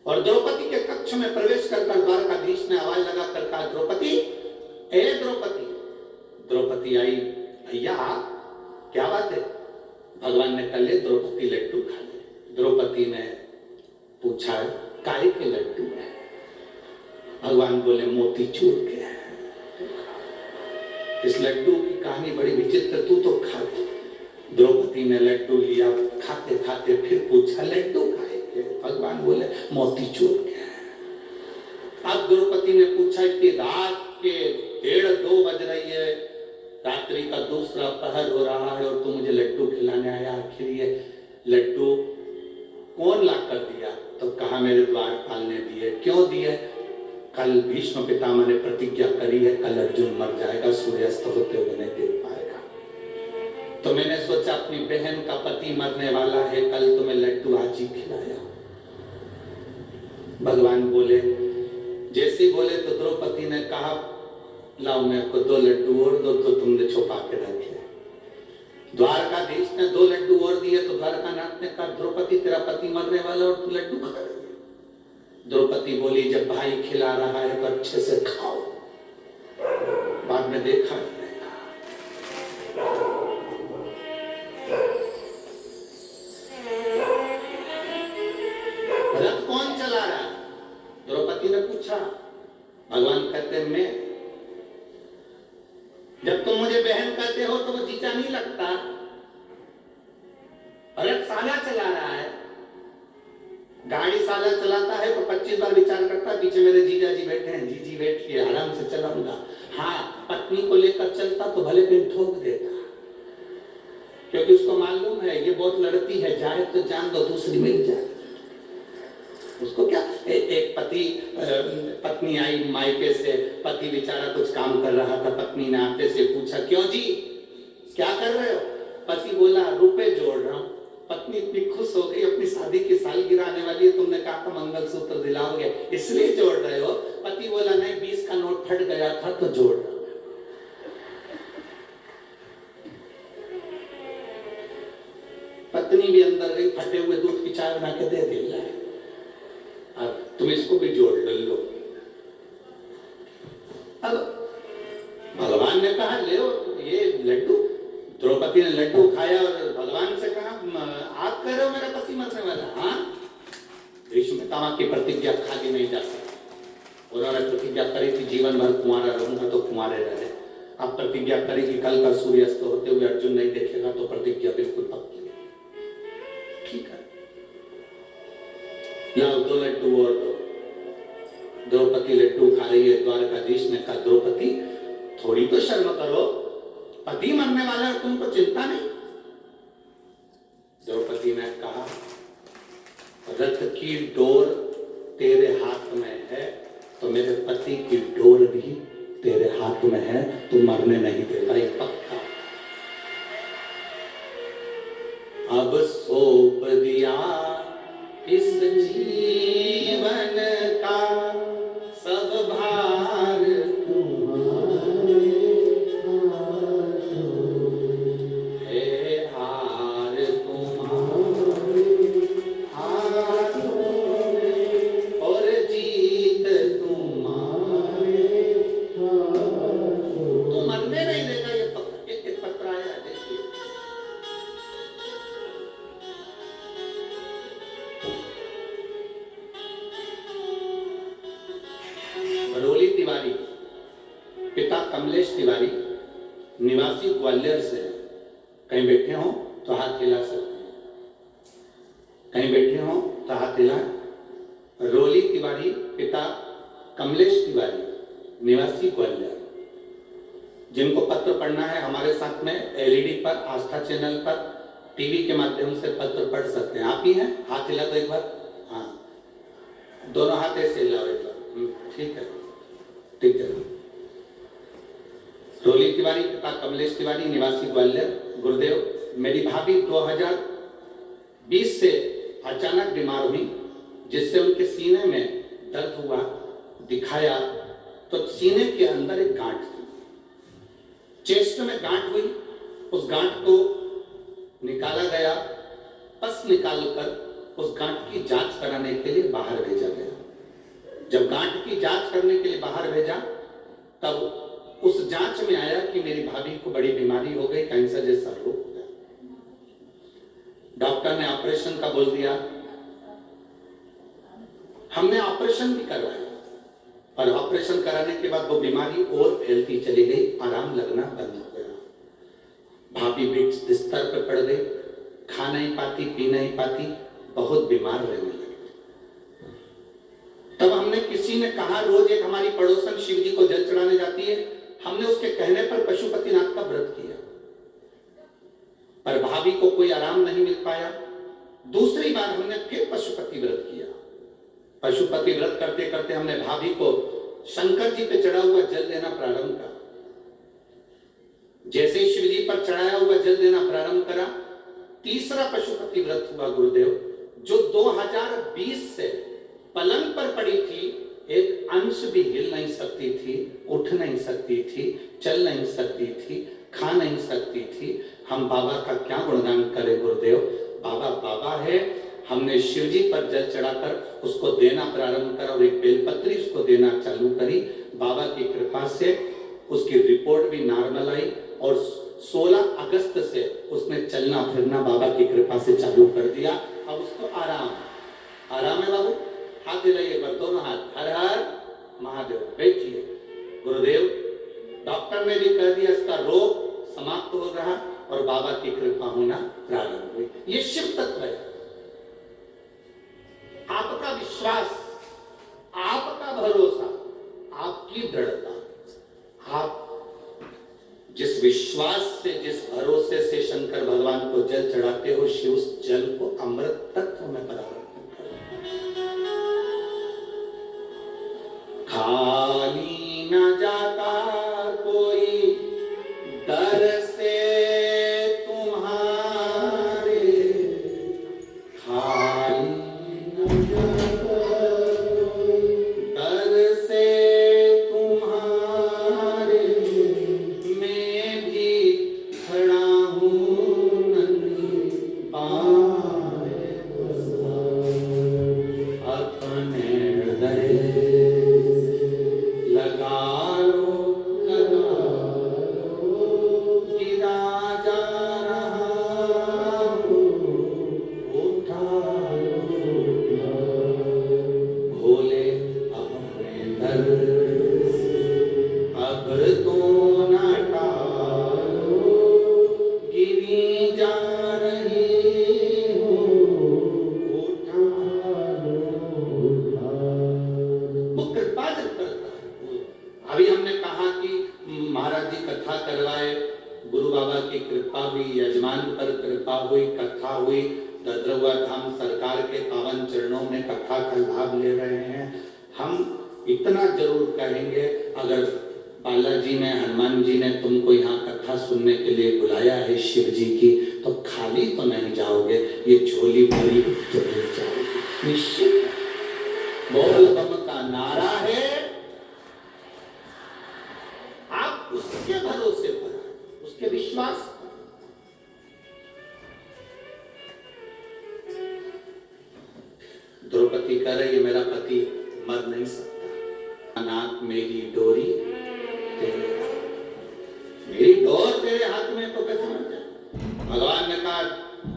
Speaker 2: और द्रौपदी के कक्ष में प्रवेश कर द्वारकाधीश ने आवाज लगाकर कहा, द्रौपदी, ए द्रौपदी। द्रौपदी आई, भैया क्या बात है? भगवान ने कहा, ले द्रौपदी लड्डू खा ले। द्रौपदी ने पूछा, काहे के लड्डू है? भगवान बोले, मोतीचूर के हैं। इस लड्डू की कहानी बड़ी विचित्र, तू तो खा ले। द्रौपदी ने लड्डू लिया, खाते खाते फिर पूछा, लड्डू काहे के? भगवान बोले, मोतीचूर के हैं। अब द्रौपदी ने पूछा, कि रात के 1:30-2 बज रही है, रात्रि का दूसरा पहर हो रहा है और तू मुझे लड्डू खिलाने आया, आखिर ये लड्डू कौन ला कर दिया? तो कहा, मेरे द्वारपाल ने दिए। क्यों दिए? कल भीष्म पितामह ने प्रतिज्ञा करी है, कल अर्जुन मर जाएगा, सूर्यास्त होते हुए नहीं देख पाएगा। तो मैंने सोचा, अपनी बहन का पति मरने वाला है, कल तुम्हें लड्डू आज ही खिलाया। भगवान बोले, जैसे बोले तो द्रौपदी ने कहा, लाओ मेरे को 2 लड्डू और दो, तो तुमने छुपा के रखे। द्वारकाधीश ने 2 लड्डू और दिए, तो द्वारकानाथ ने कहा, द्रौपदी तेरा पति मरने वाला और तू लड्डू खा रही है। द्रौपदी बोली, जब भाई खिला रहा है तो अच्छे से खाओ, बाद में देखा रथ कौन चला रहा है? द्रौपदी ने पूछा। भगवान कहते, मैं। जब तुम मुझे बहन कहते हो तो वो जीजा नहीं लगता। रथ साला चला रहा है, गाड़ी साला चलाता है तो 25 बार विचार करता है, पीछे मेरे जीजा जी बैठे हैं, जीजी बैठिए, आराम से चलाऊंगा। हाँ, पत्नी को लेकर चलता तो भले कहीं ठोक देता। क्योंकि उसको मालूम है ये बहुत लड़ती है, जाए तो जान दो, दूसरी मिल जाए। उसको क्या, एक पति पत्नी आई मायके से, पति बेचारा कुछ काम कर रहा था, पत्नी ने आते से पूछा, क्यों जी क्या कर रहे हो? पति बोला, रुपए जोड़ रहा हूं। पत्नी इतनी खुश हो गई, अपनी शादी की सालगिरह आने वाली है, तुमने कहा था मंगलसूत्र दिलाओगे, इसलिए जोड़ रहे हो? पति बोला, नहीं 20 का नोट फट गया था तो जोड़ रहा हूं। पत्नी भी अंदर गई, फटे हुए दूध की चाय बना के दे दिया, अब तुम इसको भी जोड़ लो। अब भगवान ने कहा ले ये लड्डू, द्रौपदी ने लड्डू खाया और भगवान से कहा, आप कह रहे हो मेरा पति मरने वाला? हाँ, भीष्म पितामह की प्रतिज्ञा खाली नहीं जा सकती। उन्होंने प्रतिज्ञा करी थी जीवन भर कुंवारा रहूंगा, तो कुंवारे रहे। अब प्रतिज्ञा करी कि कल का सूर्यास्त होते हुए अर्जुन नहीं देखेगा, तो प्रतिज्ञा बिल्कुल पक्की है। ठीक है, लाओ 2 लड्डू और दो। द्रौपदी लड्डू खा रही है। द्वारकाधीश ने कहा, द्रौपदी थोड़ी तो शर्म करो, पति मरने वाला है, तुमको चिंता नहीं? द्रौपदी ने कहा, रथ की डोर तेरे हाथ में है, तो मेरे पति की डोर भी तेरे हाथ में है, तू मरने नहीं देगा, ये पक्का। अब सौंप दिया इस जीवन का सब भार तुम्हारे है, हार तुम्हारे हाथों में और जीत तुम्हारे हाथों। तू मरने नहीं देगा, ये पक्का। एक पत्र आया है, देखिए। रोली तिवारी, पिता कमलेश तिवारी, निवासी ग्वालियर से। कहीं बैठे हो तो हाथ हिला सकते हैं, कहीं बैठे हो तो हाथ हिला। रोली तिवारी, पिता कमलेश तिवारी, निवासी ग्वालियर। जिनको पत्र पढ़ना है हमारे साथ में एलईडी पर, आस्था चैनल पर, टीवी के माध्यम से पत्र पढ़ सकते हैं। आप ही हैं? हाथ हिला दो एक बार। हाँ, दोनों हाथ ऐसे हिलाओ एक बार। ठीक है, ठीक है। रोली तिवारी, पिता कमलेश तिवारी, निवासी ग्वालियर। गुरुदेव, मेरी भाभी 2020 से अचानक बीमार हुई, जिससे उनके सीने में दर्द हुआ। दिखाया तो सीने के अंदर एक गांठ थी, चेस्ट में गांठ हुई। उस गांठ को निकाला गया, पस निकालकर उस गांठ की जांच कराने के लिए बाहर भेजा गया। जब गांठ की जांच करने के लिए बाहर भेजा, तब उस जांच में आया कि मेरी भाभी को बड़ी बीमारी हो गई, कैंसर जैसा रोग हो गया। डॉक्टर ने ऑपरेशन का बोल दिया। हमने ऑपरेशन भी करवाया, पर ऑपरेशन कराने के बाद वो बीमारी और फैलती चली गई, आराम लगना बंद हो गया। भाभी बिस्तर पर पड़ गई, खा नहीं पाती, पी नहीं पाती, बहुत बीमार रहने लगी। तब हमने, किसी ने कहा, रोज एक हमारी पड़ोसन शिव जी को जल चढ़ाने जाती है, हमने उसके कहने पर पशुपतिनाथ का व्रत किया, पर भाभी को कोई आराम नहीं मिल पाया। दूसरी बार हमने फिर पशुपति व्रत किया। पशुपति व्रत करते करते हमने भाभी को शंकर जी पे चढ़ा हुआ जल देना प्रारंभ करा। जैसे ही शिव जी पर चढ़ाया हुआ जल देना प्रारंभ करा, तीसरा पशुपति व्रत हुआ गुरुदेव, जो 2020 से पलंग पर पड़ी थी, एक अंश भी हिल नहीं सकती थी, उठ नहीं सकती थी, चल नहीं सकती थी, खा नहीं सकती थी। हम बाबा का क्या गुणगान करें गुरुदेव। बाबा बाबा है। हमने शिव जी पर जल चढ़ाकर उसको देना प्रारंभ करा और एक बेलपत्री उसको देना चालू करी। बाबा की कृपा से उसकी रिपोर्ट भी नॉर्मल आई और 16 अगस्त से उसने चलना फिरना बाबा की कृपा से चालू कर दिया। अब उसको आराम है बाबू। हाथ दिलाइए एक बार, दोनों हाथ। हर हर महादेव। बैठिए। गुरुदेव, डॉक्टर ने भी कह दिया इसका रोग समाप्त हो रहा और बाबा की कृपा होना प्रारंभ हुई। ये शिव तत्व है। आपका विश्वास, आपका भरोसा, आपकी दृढ़ता, आप जिस जिस विश्वास से, जिस भरोसे से शंकर भगवान को जल चढ़ाते हो, शिव उस जल को अमृत तत्व में परिवर्तित कर देते। खाली न जाता कोई दर से तुम्हारे, खाली न जाता कोई दर से तुम्हारे, मैं भी खड़ा हूँ नंगे पाए अपने हृदय लगा लो, गिरा जा रहा हूँ, उठा लो भोले अपने दर से, अब तो न टालो, गिरी जा रही हूँ, उठा लो। वो कृपा जब करता है। अभी हमने कहा कि महाराज जी कथा करवाए, गुरु बाबा की कृपा हुई, यजमान पर कृपा हुई, कथा हुई, ददरवा धाम सरकार के पावन चरणों में कथा का लाभ ले रहे हैं। हम इतना जरूर कहेंगे, अगर बालाजी ने, हनुमान जी ने तुमको यहाँ कथा सुनने के लिए बुलाया है शिव जी की, तो खाली तो नहीं जाओगे, ये झोली भरी जरूर जाओगे निश्चित। बोल बम का नारा है, आप उसके भरोसे पर, उसके विश्वास पर। द्रौपदी कह रही है मेरा पति मर नहीं सकता, नाक मेरी डोरी तेरे, मेरी डोर तेरे हाथ में, तो कैसे मर जाए। भगवान ने कहा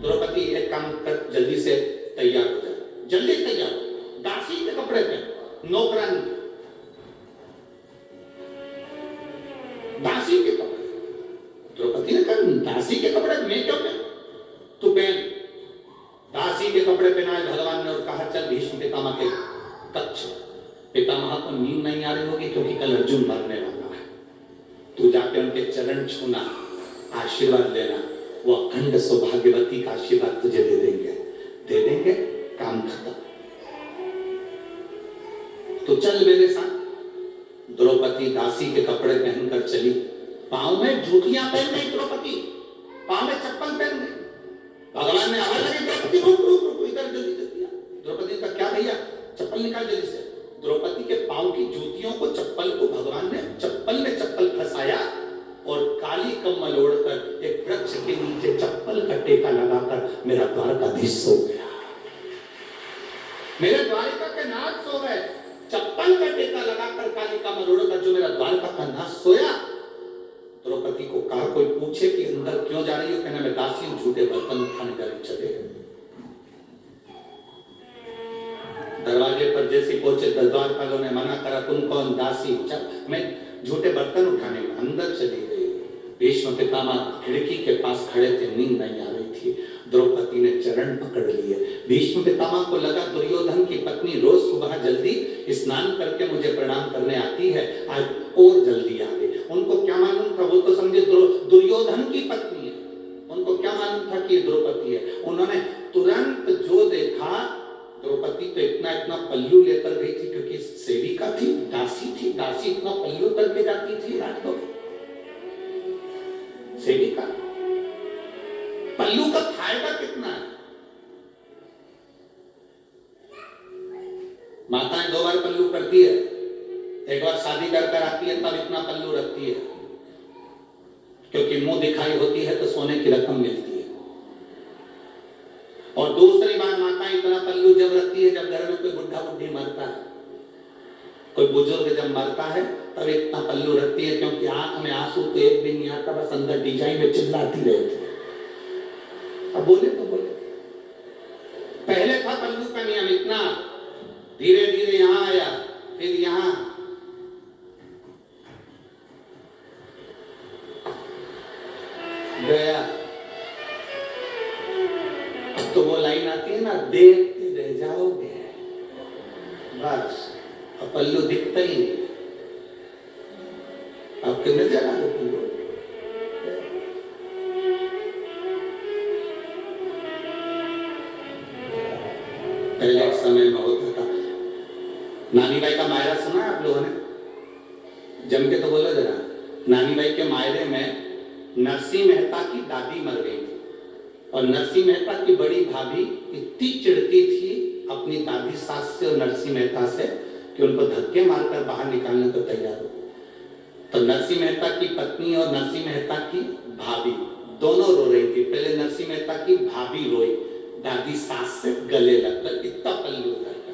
Speaker 2: द्रौपदी एक काम कर, जल्दी से तैयार हो जाए, जल्दी तैयार हो, दासी के कपड़े पहन, नौकरानी दासी के कपड़े। द्रौपदी ने कहा दासी के कपड़े मैं क्यों पहन, तू पहन। दासी के कपड़े पहनाए भगवान ने और कहा चल भीष्म पितामह के कक्ष। पितामह को नींद नहीं आ रही होगी क्योंकि कल अर्जुन मरने वाला है, तू जाके उनके चरण छूना, आशीर्वाद लेना, वो अखंड सौभाग्यवती का आशीर्वाद तुझे दे देंगे, काम खत्म। तो चल मेरे साथ। द्रौपदी दासी के कपड़े पहनकर चली, पांव में जूतियां पहन गई द्रौपदी, पांव में चप्पल पहन गई। भगवान ने आवाज लगी द्रौपदी रुक रुक रुक, इधर जल्दी जल्दी। द्रौपदी का क्या भैया, चप्पल निकाल जल्दी से। द्रौपदी के पांव की जूतियों को, चप्पल को भगवान ने चप्पल में चप्पल फंसाया और काली कम्बल ओढ़कर एक वृक्ष के नीचे चप्पल का टेका लगाकर मेरा द्वारकाधीश सो गया। मेरे द्वारिका के नाथ सो गए, चप्पल का टेका लगाकर काली कम्बल ओढ़कर जो मेरा द्वारका का नाथ सोया। द्रौपदी को कहा कोई पूछे कि अंदर क्यों जा रही हो, कहना मैं दासी हूं, झूठे बर्तन उठाने का चले। दरवाजे पर जैसे पहुंचे द्वारपालों ने मना करा, तुम कौन, दासी, चल मैं झूठे बर्तन उठाने में। अंदर चली गई। भीष्म पितामह खिड़की के पास खड़े थे, नींद नहीं आ रही थी। द्रौपदी ने चरण पकड़ लिए। भीष्म पितामह को लगा दुर्योधन की पत्नी रोज सुबह जल्दी स्नान करके मुझे प्रणाम करने आती है, आज और जल्दी आ गई। उनको क्या मालूम था, वो तो समझे दुर्योधन की पत्नी है, उनको क्या मालूम था कि द्रौपदी है। उन्होंने तुरंत जो देखा, द्रौपदी तो इतना इतना पल्लू लेकर गई थी, क्योंकि सेविका थी, दासी थी, दासी इतना पल्लू करके जाती थी राजभोग, सेविका। पल्लू का फायदा कितना है। माताएं 2 बार पल्लू करती है, एक बार शादी कर आती है तब इतना पल्लू रखती है, क्योंकि मुंह दिखाई होती है तो सोने की रकम मिलती है। और दूसरी बार माताएं इतना पल्लू जब रखती है जब घर में कोई बुढ़ा बुढ़ी मरता है, कोई बुजुर्ग जब मरता है तब इतना पल्लू रखती है, क्योंकि आंख में आंसू तो एक भी नहीं आता, बस अंदर डिजाइन में चिल्लाती रहती है। अब बोले तो बोले, पहले था पल्लू का नियम इतना, धीरे धीरे यहां आया, फिर यहां, गया। अब तो वो लाइन आती है ना, देखते रह जाओगे, बस अब पल्लू दिखता ही नहीं। अब कितने जगह पल्लू नानी बाई का मायरा सुना है आप लोगों ने? जम के तो बोलो जरा। नानी बाई के मायरे में नरसिंह मेहता की दादी मर गई थी और नरसिंह मेहता की बड़ी भाभी इतनी चिढ़ती थी अपनी दादी सास से और नरसिंह मेहता से कि उनको धक्के मारकर बाहर निकालने को तैयार हो। तो नरसिंह मेहता की पत्नी और नरसिंह मेहता की भाभी दोनों रो रही थी। पहले नरसिंह मेहता की भाभी रोई, दादी सास से गले लगकर इतना पल्लू करता।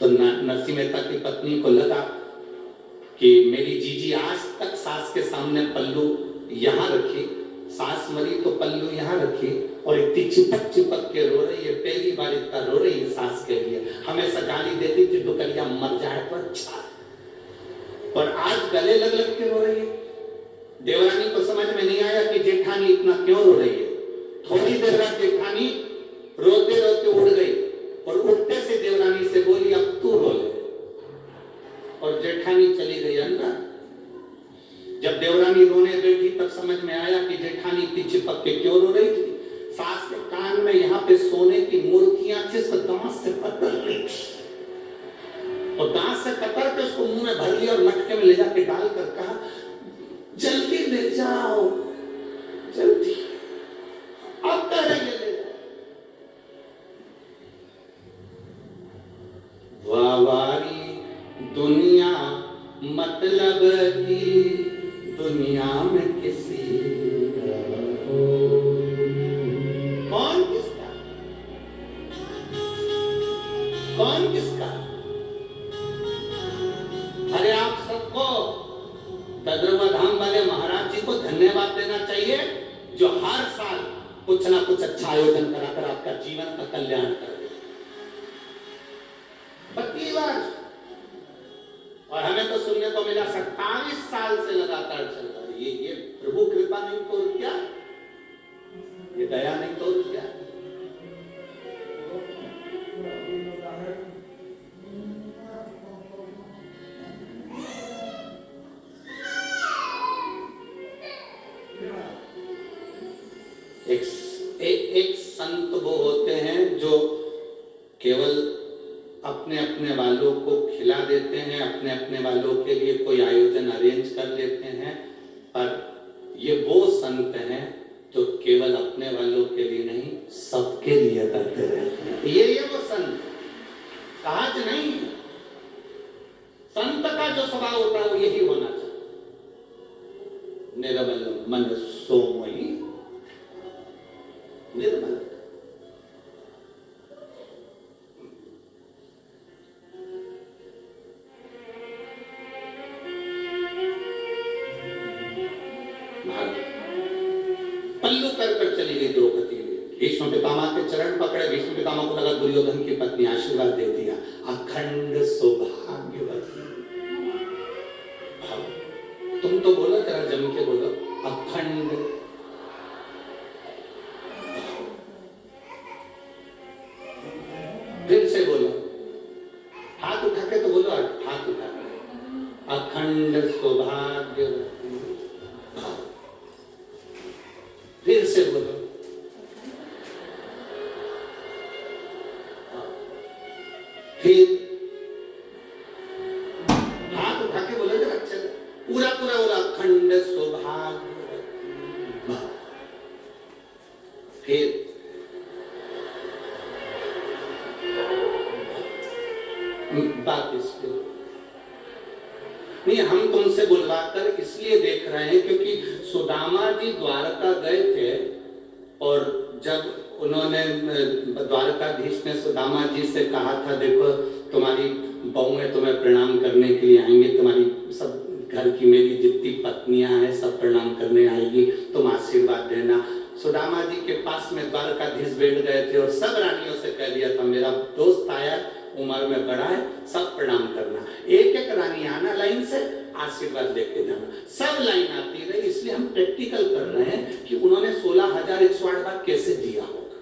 Speaker 2: तो नरसिंह मेहता की पत्नी को लगा कि मेरी जीजी आज तक सास के सामने पल्लू यहाँ रखी, सास मरी तो पल्लू यहाँ रखी और इतनी चिपक चिपक के रो रही है, पहली बार इतना रो रही है सास के लिए। हमेशा गाली देती थी डुकरिया मर जाए तो अच्छा, और आज गले लग लग के रो रही है। देवरानी को समझ में नहीं आया कि जेठानी इतना क्यों रो रही है। थोड़ी देर बाद जेठानी रोते रोते उड़ गई और उठते से देवरानी से बोली अब तू रो ले, और जेठानी चली गई अंदर। जब देवरानी रोने बैठी तब समझ में आया कि जेठानी इतनी चिपक के क्यों रो रही थी। सास के कान में यहाँ पे सोने की मूर्तियां थी, उसको दांत से कतर रही थी और दांत से कतर के उसको मुंह में भर लिया और मटके में ले जाके डालकर कहा जल्दी ले जाओ, जल्दी अब कह रही है ले जाओ। वावारी दुनिया मतलब की दुनिया में किसी कौन किसका, कौन किसका। अरे आप सबको ददरवा धाम वाले महाराज जी को धन्यवाद देना चाहिए जो हर साल कुछ ना कुछ अच्छा आयोजन कराकर आपका जीवन का कल्याण कर दे। 32 वर्ष, और हमें तो सुनने को मिला 27 साल से लगातार चल रहा है। ये प्रभु कृपा नहीं तो और क्या, ये दया नहीं तो और क्या। एक संत वो होते हैं जो केवल अपने अपने वालों को खिला देते हैं, अपने अपने वालों के लिए कोई आयोजन अरेंज कर लेते हैं, पर ये वो संत हैं जो केवल अपने वालों के लिए नहीं सबके लिए करते रहते हैं। ये वो संत सहज नहीं। संत का जो स्वभाव होता है वो यही होना चाहिए, निर्मल मन सोमयी निर्मल। पल्लू कर चली गई द्रौपदी। भीष्म पितामह के चरण पकड़े, भीष्म पितामह को लगा दुर्योधन की पत्नी, आशीर्वाद दे दिया अखंड सौभाग्यवती। तुम तो बोलो जरा जम के बोलो अखंड। फिर से बोलो, हाथ उठा के तो बोलो, हाथ उठा के अखंड सौभाग्यवती। फिर से बोलो, फिर हाथ उठा के बोलो जरा अच्छे पूरा पूरा बोला अखंड सौभाग्यवती। फिर बात इसके नहीं, हम तुमसे बुलवाकर इसलिए देख रहे हैं क्योंकि सुदामा जी द्वारका गए थे और जब उन्होंने द्वारकाधीश ने सुदामा जी से कहा था देखो तुम्हारी बहुएं तुम्हें प्रणाम करने के लिए आएंगे, तुम्हारी सब घर की मेरी जितनी पत्नियां हैं सब प्रणाम करने आएगी, तुम आशीर्वाद देना। सुदामा जी के पास में द्वारकाधीश बैठ गए थे और सब रानियों से कह दिया था मेरा दोस्त आया, उम्र में बड़ा है, सब प्रणाम करना। एक एक रानी आना लाइन से, आशीर्वाद लेके जाना। सब लाइन आती रही, इसलिए हम प्रैक्टिकल कर रहे हैं कि उन्होंने 16,108 बार कैसे दिया होगा।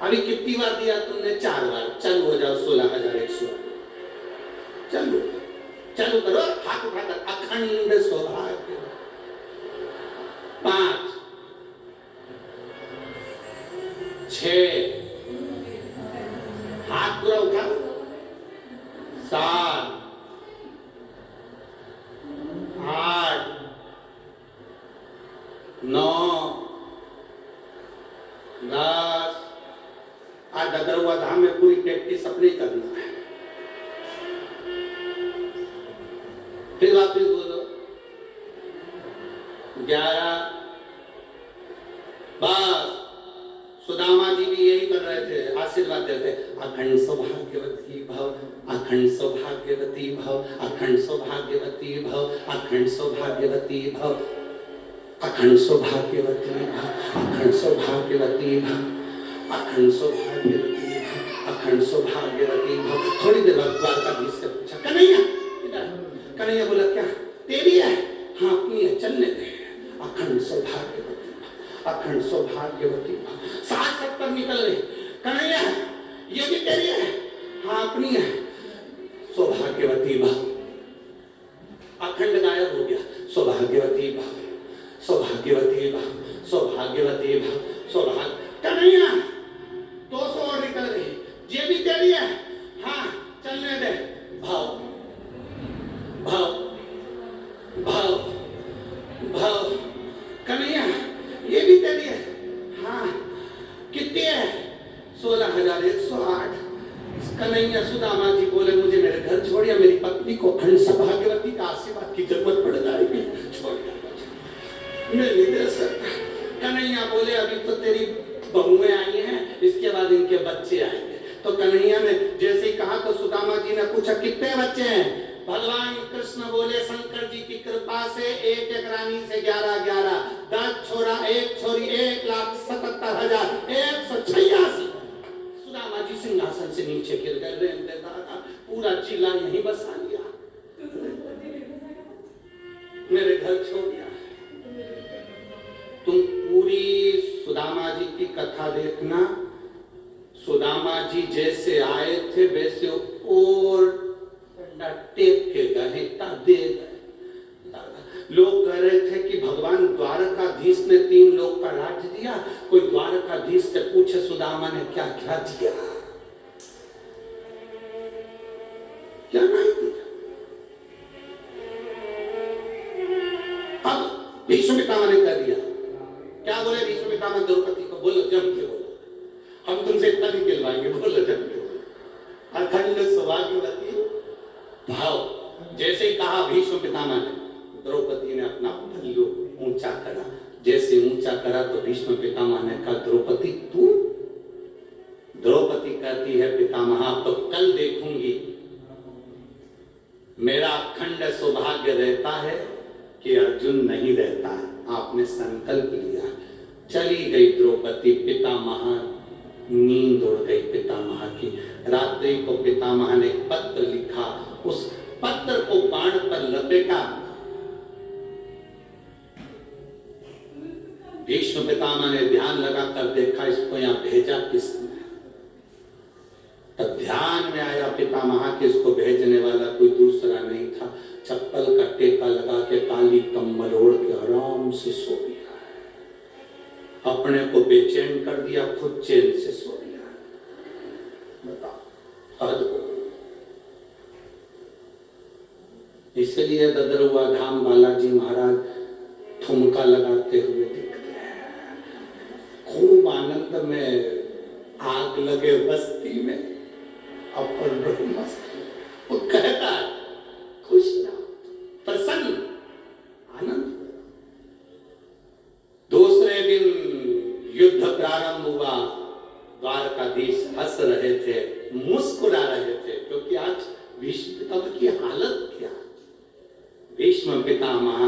Speaker 2: अभी कितनी बार दिया तुमने? 4 बार। चालू हो जाओ 16,108। चलो चालू करो, हाथ उठाकर अखंड सौभाग्य। 5 6 हाथ पूरा उठाओ, नहीं करना है। फिर वापिस बोलो 11। बस सुदामा जी भी यही कर रहे थे, आशीर्वाद देते, अखंड सौभाग्यवती भव, अखंड सौभाग्यवती भव, अखंड सौभाग्यवती भव, अखंड सौभाग्यवती भव, अखंड सौभाग्यवती भव, अखंड सौभाग्यवती भव, अखंड सौभाग्यवती भव, अखंड सौभाग्यवती भव। थोड़ी देर बाद द्वारकाधीश से पूछा, कन्हैया इधर। कन्हैया बोला, क्या तेरी है? हाँ अपनी है, चलने दे। अखंड सौभाग्यवती, अखंड सौभाग्यवती। 60-70 निकल गए। कन्हैया ये भी तेरी है? हाँ अपनी है। सौभाग्यवती भव। अखंड गायब हो गया। सौभाग्यवती भव, सौभाग्यवती भव, सौभाग्यवती भव, सौभाग्य। कन्हैया 200 और निकल गए। ये भी तेरी है? हाँ चलने दे। भाव भाव भाव भाव। कन्हैया ये भी तेरी है? हाँ कितनी है? 16,108। कन्हैया सुदामा जी बोले, मुझे मेरे घर छोड़िया, मेरी पत्नी को अखंड सौभाग्यवती का आशीर्वाद की जरूरत पड़ जाएगी, छोड़िया मैं नहीं दे सकता। कन्हैया बोले, अभी तो तेरी बहुएं आई हैं, इसके बाद इनके बच्चे आएंगे। तो कन्हैया ने जैसे ही कहा तो सुदामा जी ने पूछा, कितने बच्चे हैं? भगवान कृष्ण बोले, शंकर जी की कृपा से एक एक रानी से 11-11, 10 छोरा, 1 छोरी, 1,77,186। सुदामा जी सिंहासन से नीचे गिर गए। दादा पूरा जिला यहीं बसा लिया, मेरे घर छोड़ दिया। तुम पूरी सुदामा जी की कथा देखना। सुदामा जी जैसे आए थे वैसे और टेप के गए, दे गए। लोग कह रहे थे कि भगवान द्वारकाधीश ने 3 लोग का राज दिया। कोई द्वारकाधीश से पूछे सुदामा ने क्या क्या दिया, क्या नहीं दिया। अब भीष्म पितामह ने कह दिया। क्या बोले भीष्म पितामह द्रौपदी को? बोलो जम के बोलो, हम तुमसे इतना नहीं खिलवाएंगे, बोलो जम के बोलो। अखंड सौभाग्यवती भाव। जैसे ही कहा भीष्म पितामह ने, द्रौपदी ने अपना पल्लू ऊंचा करा। जैसे ऊंचा करा तो भीष्म पितामह ने कहा, द्रौपदी तू? द्रौपदी कहती है, पितामह तो कल देखूंगी। मेरा अखंड सौभाग्य रहता है कि अर्जुन नहीं रहता है। आपने संकल्प लिया। चली गई द्रौपदी। पितामह नींद उड़ गई पितामह की। रात्रि को पितामह ने पत्र लिखा, उस पत्र को बाण पर लपेटा। भीष्म पितामह ने ध्यान लगाकर देखा, इसको यहां भेजा किसने? तब ध्यान में आया पितामह कि इसको भेजने वाला कोई दूसरा नहीं था। चप्पल का टेका लगा के काली कम्बल ओढ़ के आराम से सो गया। अपने को बेचैन कर दिया, खुद चैन से सो गया। बताओ, इसलिए ददरुआ धाम बालाजी महाराज ठुमका लगाते हुए दिखते हैं। खूब आनंद में आग लगे बस्ती में, अपन रहो मस्त। वो कहता है खुश रहो, प्रसन्न, आनंद। दूसरे दिन युद्ध प्रारंभ हुआ। द्वारकाधीश हंस रहे थे, मुस्कुरा रहे थे, क्योंकि आज भीष्म पितामह की हालत क्या। भीष्म पितामह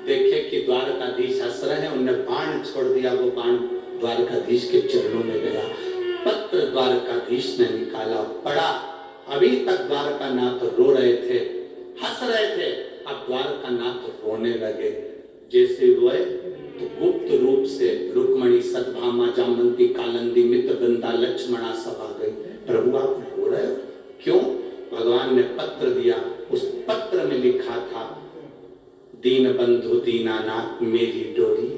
Speaker 2: देखे कि द्वारकाधीश हंस रहे हैं, उन्होंने बाण छोड़ दिया। वो बाण द्वारकाधीश के चरणों में गया। पत्र द्वारकाधीश ने निकाला, पढ़ा। अभी तक द्वारकानाथ रो रहे थे, हंस रहे थे, अब द्वारकानाथ रोने लगे। जैसे रोए तो गुप्त रूप से रुक्मणी, सतभामा, जामवंती, कालिंदी, मित्रगंधा, लक्ष्मणा सब आ गई। प्रभु आप रो रहे हो क्यों? भगवान ने पत्र दिया। उस पत्र में लिखा था, दीन बंधु दीनानाथ मेरी डोरी।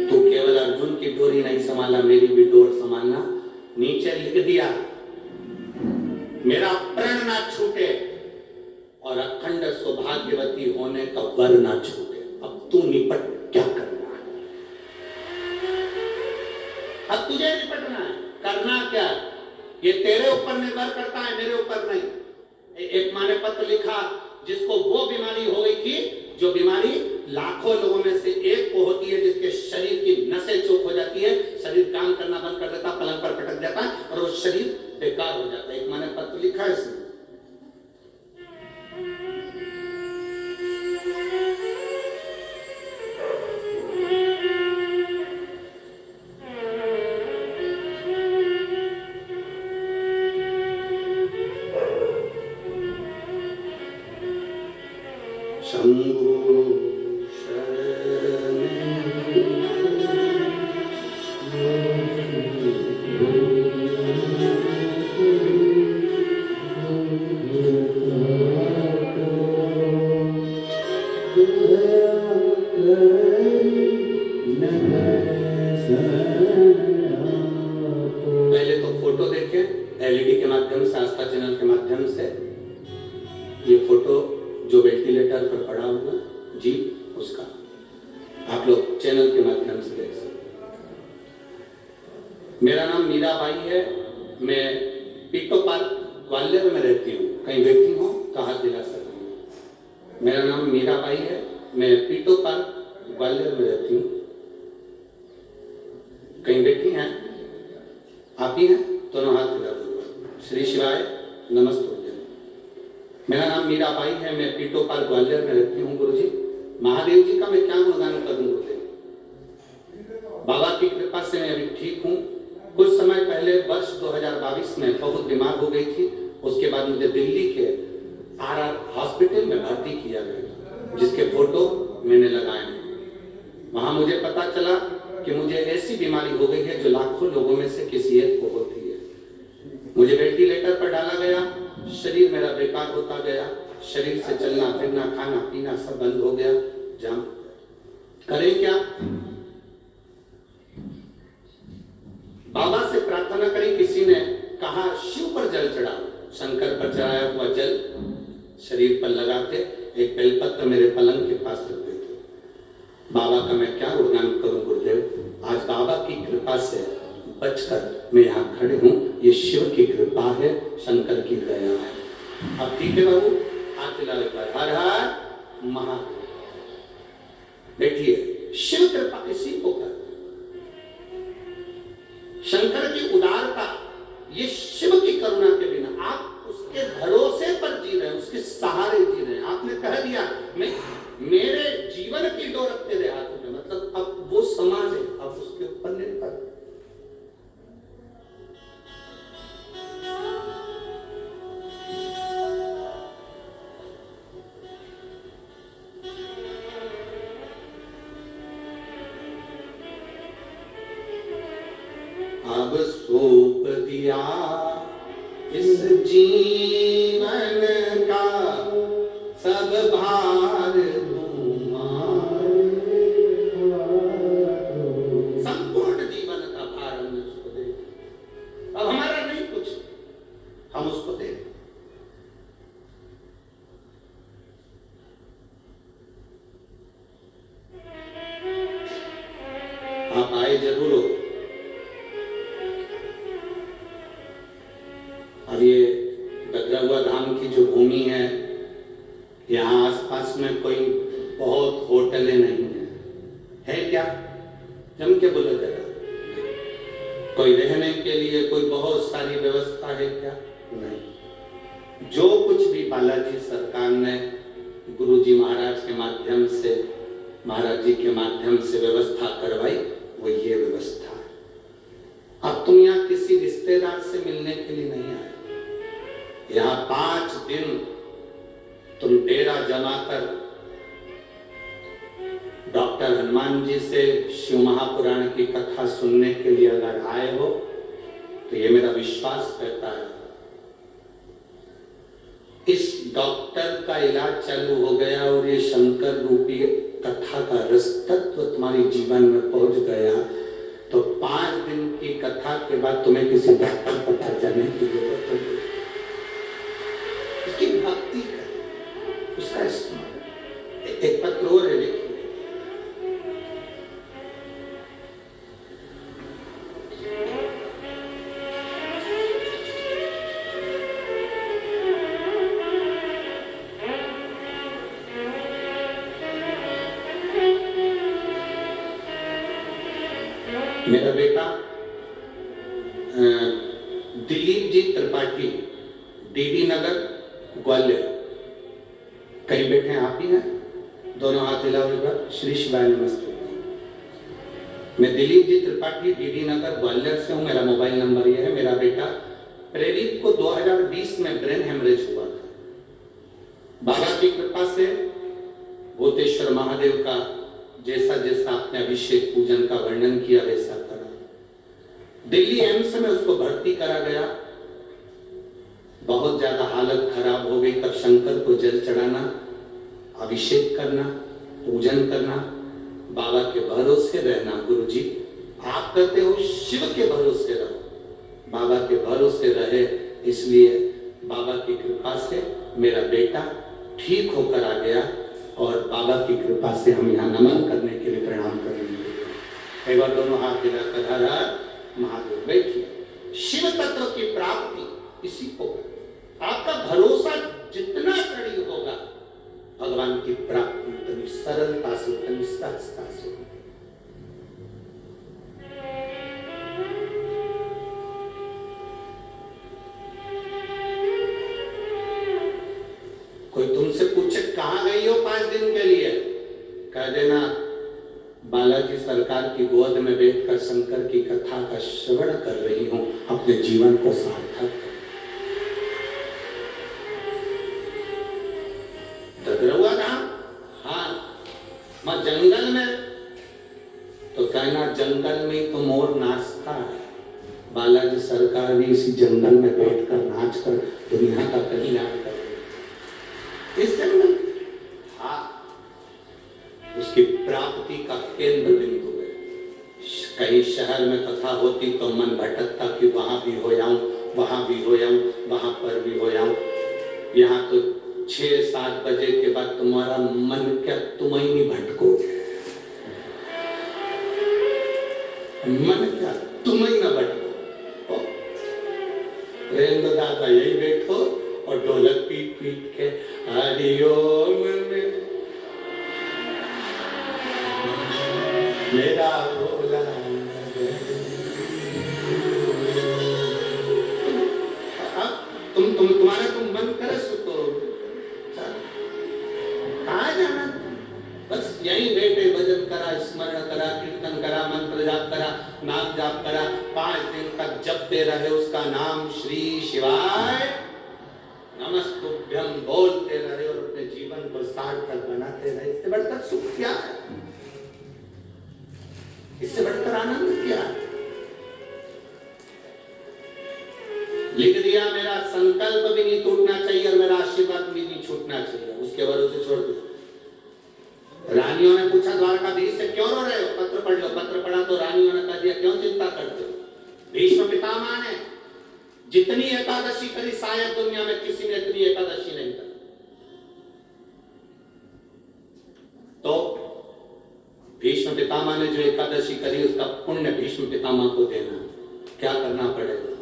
Speaker 2: तू केवल अर्जुन की डोरी नहीं संभाला, मेरी भी डोर संभालना। नीचे लिख दिया, मेरा प्रण ना छूटे और अखंड सौभाग्यवती होने का वर ना छूटे। अब तू निपट, क्या करना है? अब तुझे निपटना है। करना क्या? ये तेरे ऊपर निर्भर करता है, मेरे ऊपर नहीं। एक माँ ने पत्र लिखा जिसको वो बीमारी हो गई थी जो बीमारी लाखों लोगों में से एक को होती है, जिसके शरीर की नसें चौक हो जाती है, शरीर काम करना बंद कर देता, पलंग पर पटक जाता है और वो शरीर बेकार हो जाता है। एक माँ ने पत्र लिखा है इसमें। पहले तो फोटो देखें एलईडी के माध्यम से, आस्था चैनल के माध्यम से। ये फोटो जो वेंटिलेटर पर पड़ा हुआ जी उसका आप लोग चैनल के माध्यम से देख सकते। मेरा नाम मीराबाई है, मैं पीटो पार्क ग्वालियर में रहती हूँ। कहीं बैठी हूँ तो हाथ दिला सकती हूँ। मेरा नाम मीराबाई है, मैं पीटो पार्क ग्वालियर में रहती हूँ। कहीं बैठी हैं आप ही हैं, दोनों हाथ दिला दो। श्री शिवाय नमस्ते। मेरा नाम मीराबाई है, मैं पीटो पार्क ग्वालियर में रहती हूँ। गुरुजी महादेव जी का मैं क्या गुणगान करूँ गुरुदेव? बाबा की कृपा से मैं अभी ठीक हूँ। कुछ समय पहले वर्ष 2022 में बहुत बीमार हो गई थी। उसके बाद मुझे दिल्ली के आरआर हॉस्पिटल में भर्ती किया गया, जिसके फोटो मैंने लगाए हैं। वहां मुझे पता चला कि मुझे ऐसी बीमारी हो गई है जो लाखों लोगों में से किसी एक को होती है। मुझे वेंटिलेटर पर डाला गया, शरीर मेरा बेकार होता गया, शरीर से चलना फिरना खाना पीना सब बंद हो गया, जाम। करें क्या? बाबा से प्रार्थना करी। किसी ने कहा शिव पर जल चढ़ाओ। शंकर पर चढ़ाया हुआ जल शरीर पर लगाते एक बेलपत्र मेरे पलंग के पास रख देते। बाबा का मैं क्या गुणगान करूं गुरुदेव? आज बाबा की कृपा से बचकर मैं यहाँ खड़े हूँ। ये शिव की कृपा है, शंकर की दया है। अब ठीक है बाबू, हाथ मिला लेकर हर हर महादेव। देखिए शिव कृपा किसी को कर, शंकर की उदारता, ये शिव की करुणा के बिना आप उसके भरोसे पर जी रहे हैं, उसके सहारे जी रहे हैं। आपने कह दिया मैं मेरे जीवन की डोर तेरे हाथों में, मतलब अब वो समाज है, अब उसके ऊपर निर्भर। अब सौंप दिया इस जीवन का सब भार संपूर्ण जीवन का भार हमने उसको दे। अब हमारा नहीं कुछ, हम उसको दे। आप आए जरूर हो। अब ये गजरा धाम की जो भूमि है, यहाँ आसपास में कोई बहुत होटलें नहीं है क्या? जम के बोलो जरा। कोई रहने के लिए कोई बहुत सारी व्यवस्था है क्या? नहीं। जो कुछ भी बालाजी सरकार ने गुरुजी महाराज के माध्यम से, महाराज जी के माध्यम से व्यवस्था करवाई, वो ये व्यवस्था है। अब तुम यहाँ किसी रिश्तेदार से मिलने के लिए नहीं आए। यहाँ 5 दिन तुम डेरा जमाकर डॉक्टर हनुमान जी से शिव महापुराण की कथा सुनने के लिए अगर आए हो तो ये मेरा विश्वास कहता है इस डॉक्टर का इलाज चालू हो गया और ये शंकर रूपी कथा का रस तत्व तुम्हारे जीवन में पहुंच गया तो 5 दिन की कथा के बाद तुम्हें किसी डॉक्टर पर जाने की जरूरत नहीं। उसकी भक्ति कर, उसका स्मरण। एक पत्र और है, देखिए। मेरा बेटा दिलीप जी त्रिपाठी, डीडी नगर, ग्वालियर। कहीं बैठे हैं आप ही हैं? दोनों हाथ हिलाओ एक बार। श्री शिवाय नमस्ते। मैं दिलीप जी त्रिपाठी, डीडी नगर, ग्वालियर से हूं। मेरा मोबाइल नंबर ये है। मेरा बेटा प्रेरित को 2020 में ब्रेन हेमरेज हुआ था। बाबा की कृपा से भूतेश्वर महादेव का जैसा जैसा आपने अभिषेक पूजन का वर्णन किया वैसा करा। दिल्ली एम्स में उसको भर्ती करा गया। बहुत ज्यादा हालत खराब हो गई। तब शंकर को जल चढ़ाना, अभिषेक करना, पूजन करना, बाबा के भरोसे रहना। गुरुजी आप कहते हो शिव के भरोसे रहो, बाबा के भरोसे रहे। इसलिए बाबा की कृपा से मेरा बेटा ठीक होकर आ गया और बाबा की कृपा से हम यहाँ नमन करने के लिए प्रणाम कर रहे हैं। एक बार दोनों हाथ हिलाकर हर हर महादेव। बैठिए। शिव तत्व की प्राप्ति इसी को, आपका भरोसा जितना दृढ़ होगा भगवान की प्राप्ति उतनी सरलता से, उतनी सहजता से। कोई तुमसे पूछे कहां गई हो 5 दिन के लिए, कह देना बालाजी सरकार की गोद में बैठकर शंकर की कथा का श्रवण कर रही हूं, अपने जीवन को सार्थक। ददरुआ धाम, हाँ, मैं जंगल में, तो कहना जंगल में तो मोर नाचता है। बालाजी सरकार भी इसी जंगल में बैठकर नाचकर दुनिया का कल्याण कर रही। इस जंगल, हाँ, उसकी प्राप्ति का केंद्र बिंदु है। कहीं शहर में कथा होती तो मन भटकता कि वहां भी हो जाऊं, वहां भी हो जाऊं, वहां पर भी हो जाऊं। यहाँ तो 6-7 बजे के बाद तुम्हारा मन क्या, तुम ही नहीं भटको। मन क्या, तुम ही ना भटको। प्रेम दादा यही बैठो और ढोलक पीट पीट के हरिओम में मेरा भोला। तुम्हारा तुम मन करे तो कहाँ जाना, बस यही बैठे भजन करा, स्मरण करा, कीर्तन करा, मंत्र जाप करा, नाम जाप करा, 5 दिन तक जपते रहे उसका नाम श्री शिवाय नमस्तुभ्यं बोलते रहे और अपने जीवन को सार्थक बनाते रहे। इससे बढ़कर सुख क्या है, इससे बढ़कर आनंद क्या है। लिख दिया मेरा संकल्प भी नहीं टूटना चाहिए और मेरा आशीर्वाद भी नहीं छूटना चाहिए, उसके भरोसे छोड़ दिया। रानियों ने पूछा द्वारकाधीश से क्यों रो रहे हो, पत्र पढ़ लो। पत्र पढ़ा तो रानियों ने कह दिया क्यों चिंता करते हो, भीष्म पितामह ने जितनी एकादशी करी शायद दुनिया में किसी ने इतनी एकादशी नहीं करी। तो भीष्म पितामह ने जो एकादशी करी उसका पुण्य भीष्म पितामह को देना। क्या करना पड़ेगा,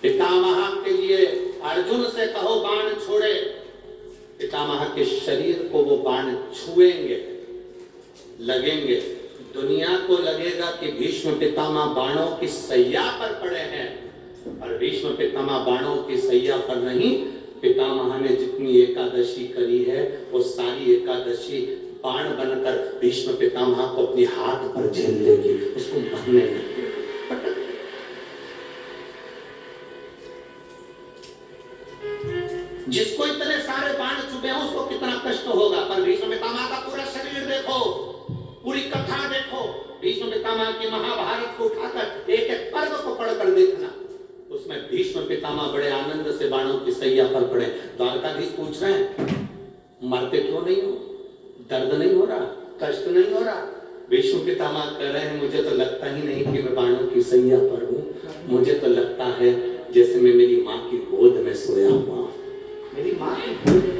Speaker 2: पितामह के लिए अर्जुन से कहो बाण छोड़े, पितामह के शरीर को वो बाण छुएंगे, लगेंगे। दुनिया को लगेगा कि भीष्म पितामह बाणों की सैया पर पड़े हैं, और भीष्म पितामह बाणों की सैया पर नहीं। पितामह ने जितनी एकादशी करी है वो सारी एकादशी बाण बनकर भीष्म पितामह को अपने हाथ पर झेल लेगी, उसको मरने नहीं। जिसको इतने सारे बाण चुभे हैं उसको कितना कष्ट होगा, पर भीष्म पितामह का पूरा शरीर देखो, पूरी कथा देखो। भीष्म पितामह की महाभारत को उठाकर एक एक पर्व को पढ़कर देखना, उसमें भीष्म पितामह बड़े आनंद से बाणों की सैया पर पड़े। द्वारकाधीश पूछ रहे हैं मरते क्यों नहीं हो, दर्द नहीं हो रहा, कष्ट नहीं हो रहा। भीष्म पितामह कह रहे हैं मुझे तो लगता ही नहीं कि मैं बाणों की सैया पर हूं, मुझे तो लगता है जैसे मैं मेरी माँ की गोद में सोया हुआ। मेरी माँ की गोद में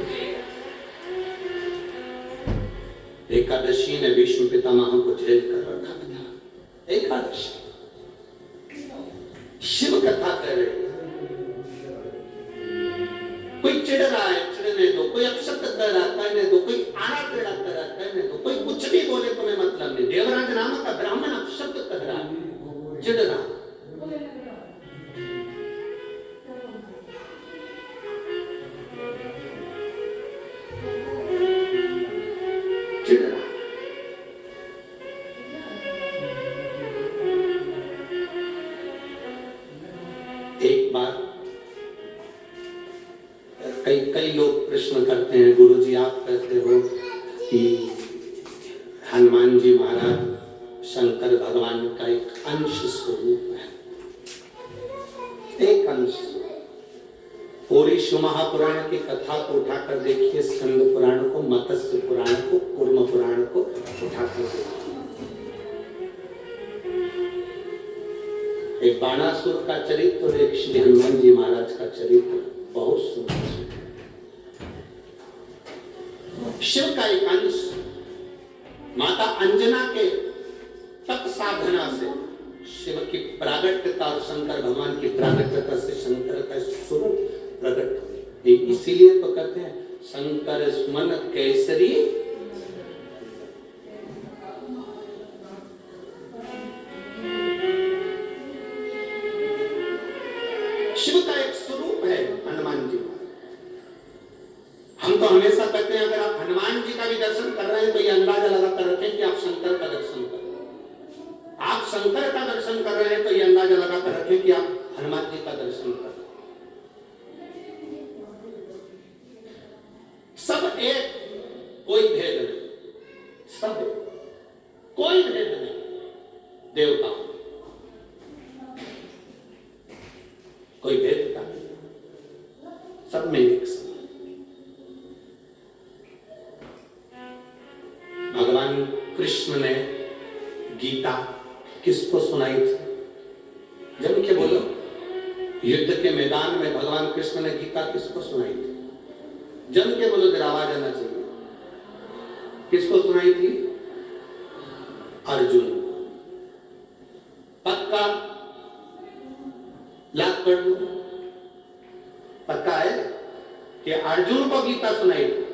Speaker 2: एकादशी ने भीष्म पितामह को झेल कर रखा था। एकादशी शिव कथा कर रहे, कोई चिढ़ रहा है चिढ़ने दो, कोई अपशब्द कर रहा कहने दो, कोई आड़ा टेढ़ा कर रहा कहने दो, कोई कुछ भी बोले तुम्हें मतलब नहीं। देवराज नामक का ब्राह्मण अपशब्द कर रहा है, चिढ़ रहा। एक बार कई लोग प्रश्न करते हैं, गुरुजी आप कहते हो कि हनुमान जी महाराज शंकर भगवान का एक अंश स्वरूप है, एक अंश। पूरी शिव महापुराण की कथा को उठाकर देखिए, स्कंद पुराण को, मत्स्य पुराण को, कूर्म पुराण को उठाकर देखिए। एक बाणासुर का चरित्र और एक श्री हनुमान जी महाराज का चरित्र बहुत सुंदर। शिव का एक अंश माता अंजना के तप साधना से शिव की प्रागट्यता और शंकर भगवान की प्रागट्यता से शंकर का स्वरूप प्रकट हुए। इसीलिए तो कहते हैं शंकर स्मन केसरी। शिव का एक स्वरूप है हनुमान जी। हम तो हमेशा कहते हैं अगर आप हनुमान जी का भी दर्शन कर रहे हैं तो ये अंदाजा लगाकर रखें कि आप शंकर का दर्शन कर रहे हैं। आप शंकर का दर्शन कर रहे हैं तो ये अंदाजा लगाकर रखें कि आप हनुमान जी का दर्शन कर रहे हैं। सब एक, कोई भेद नहीं, सब एक, कोई भेद नहीं। देवता कोई भेदता नहीं, सब में एक समान। भगवान कृष्ण ने गीता किसको सुनाई थी? जब के बोलो, युद्ध के मैदान में भगवान कृष्ण ने गीता किसको सुनाई थी? जम के बोलो, जरा आवाज आना चाहिए। किसको सुनाई थी? अर्जुन। पक्का लाख कर दो, पक्का है कि अर्जुन को गीता सुनाई थी।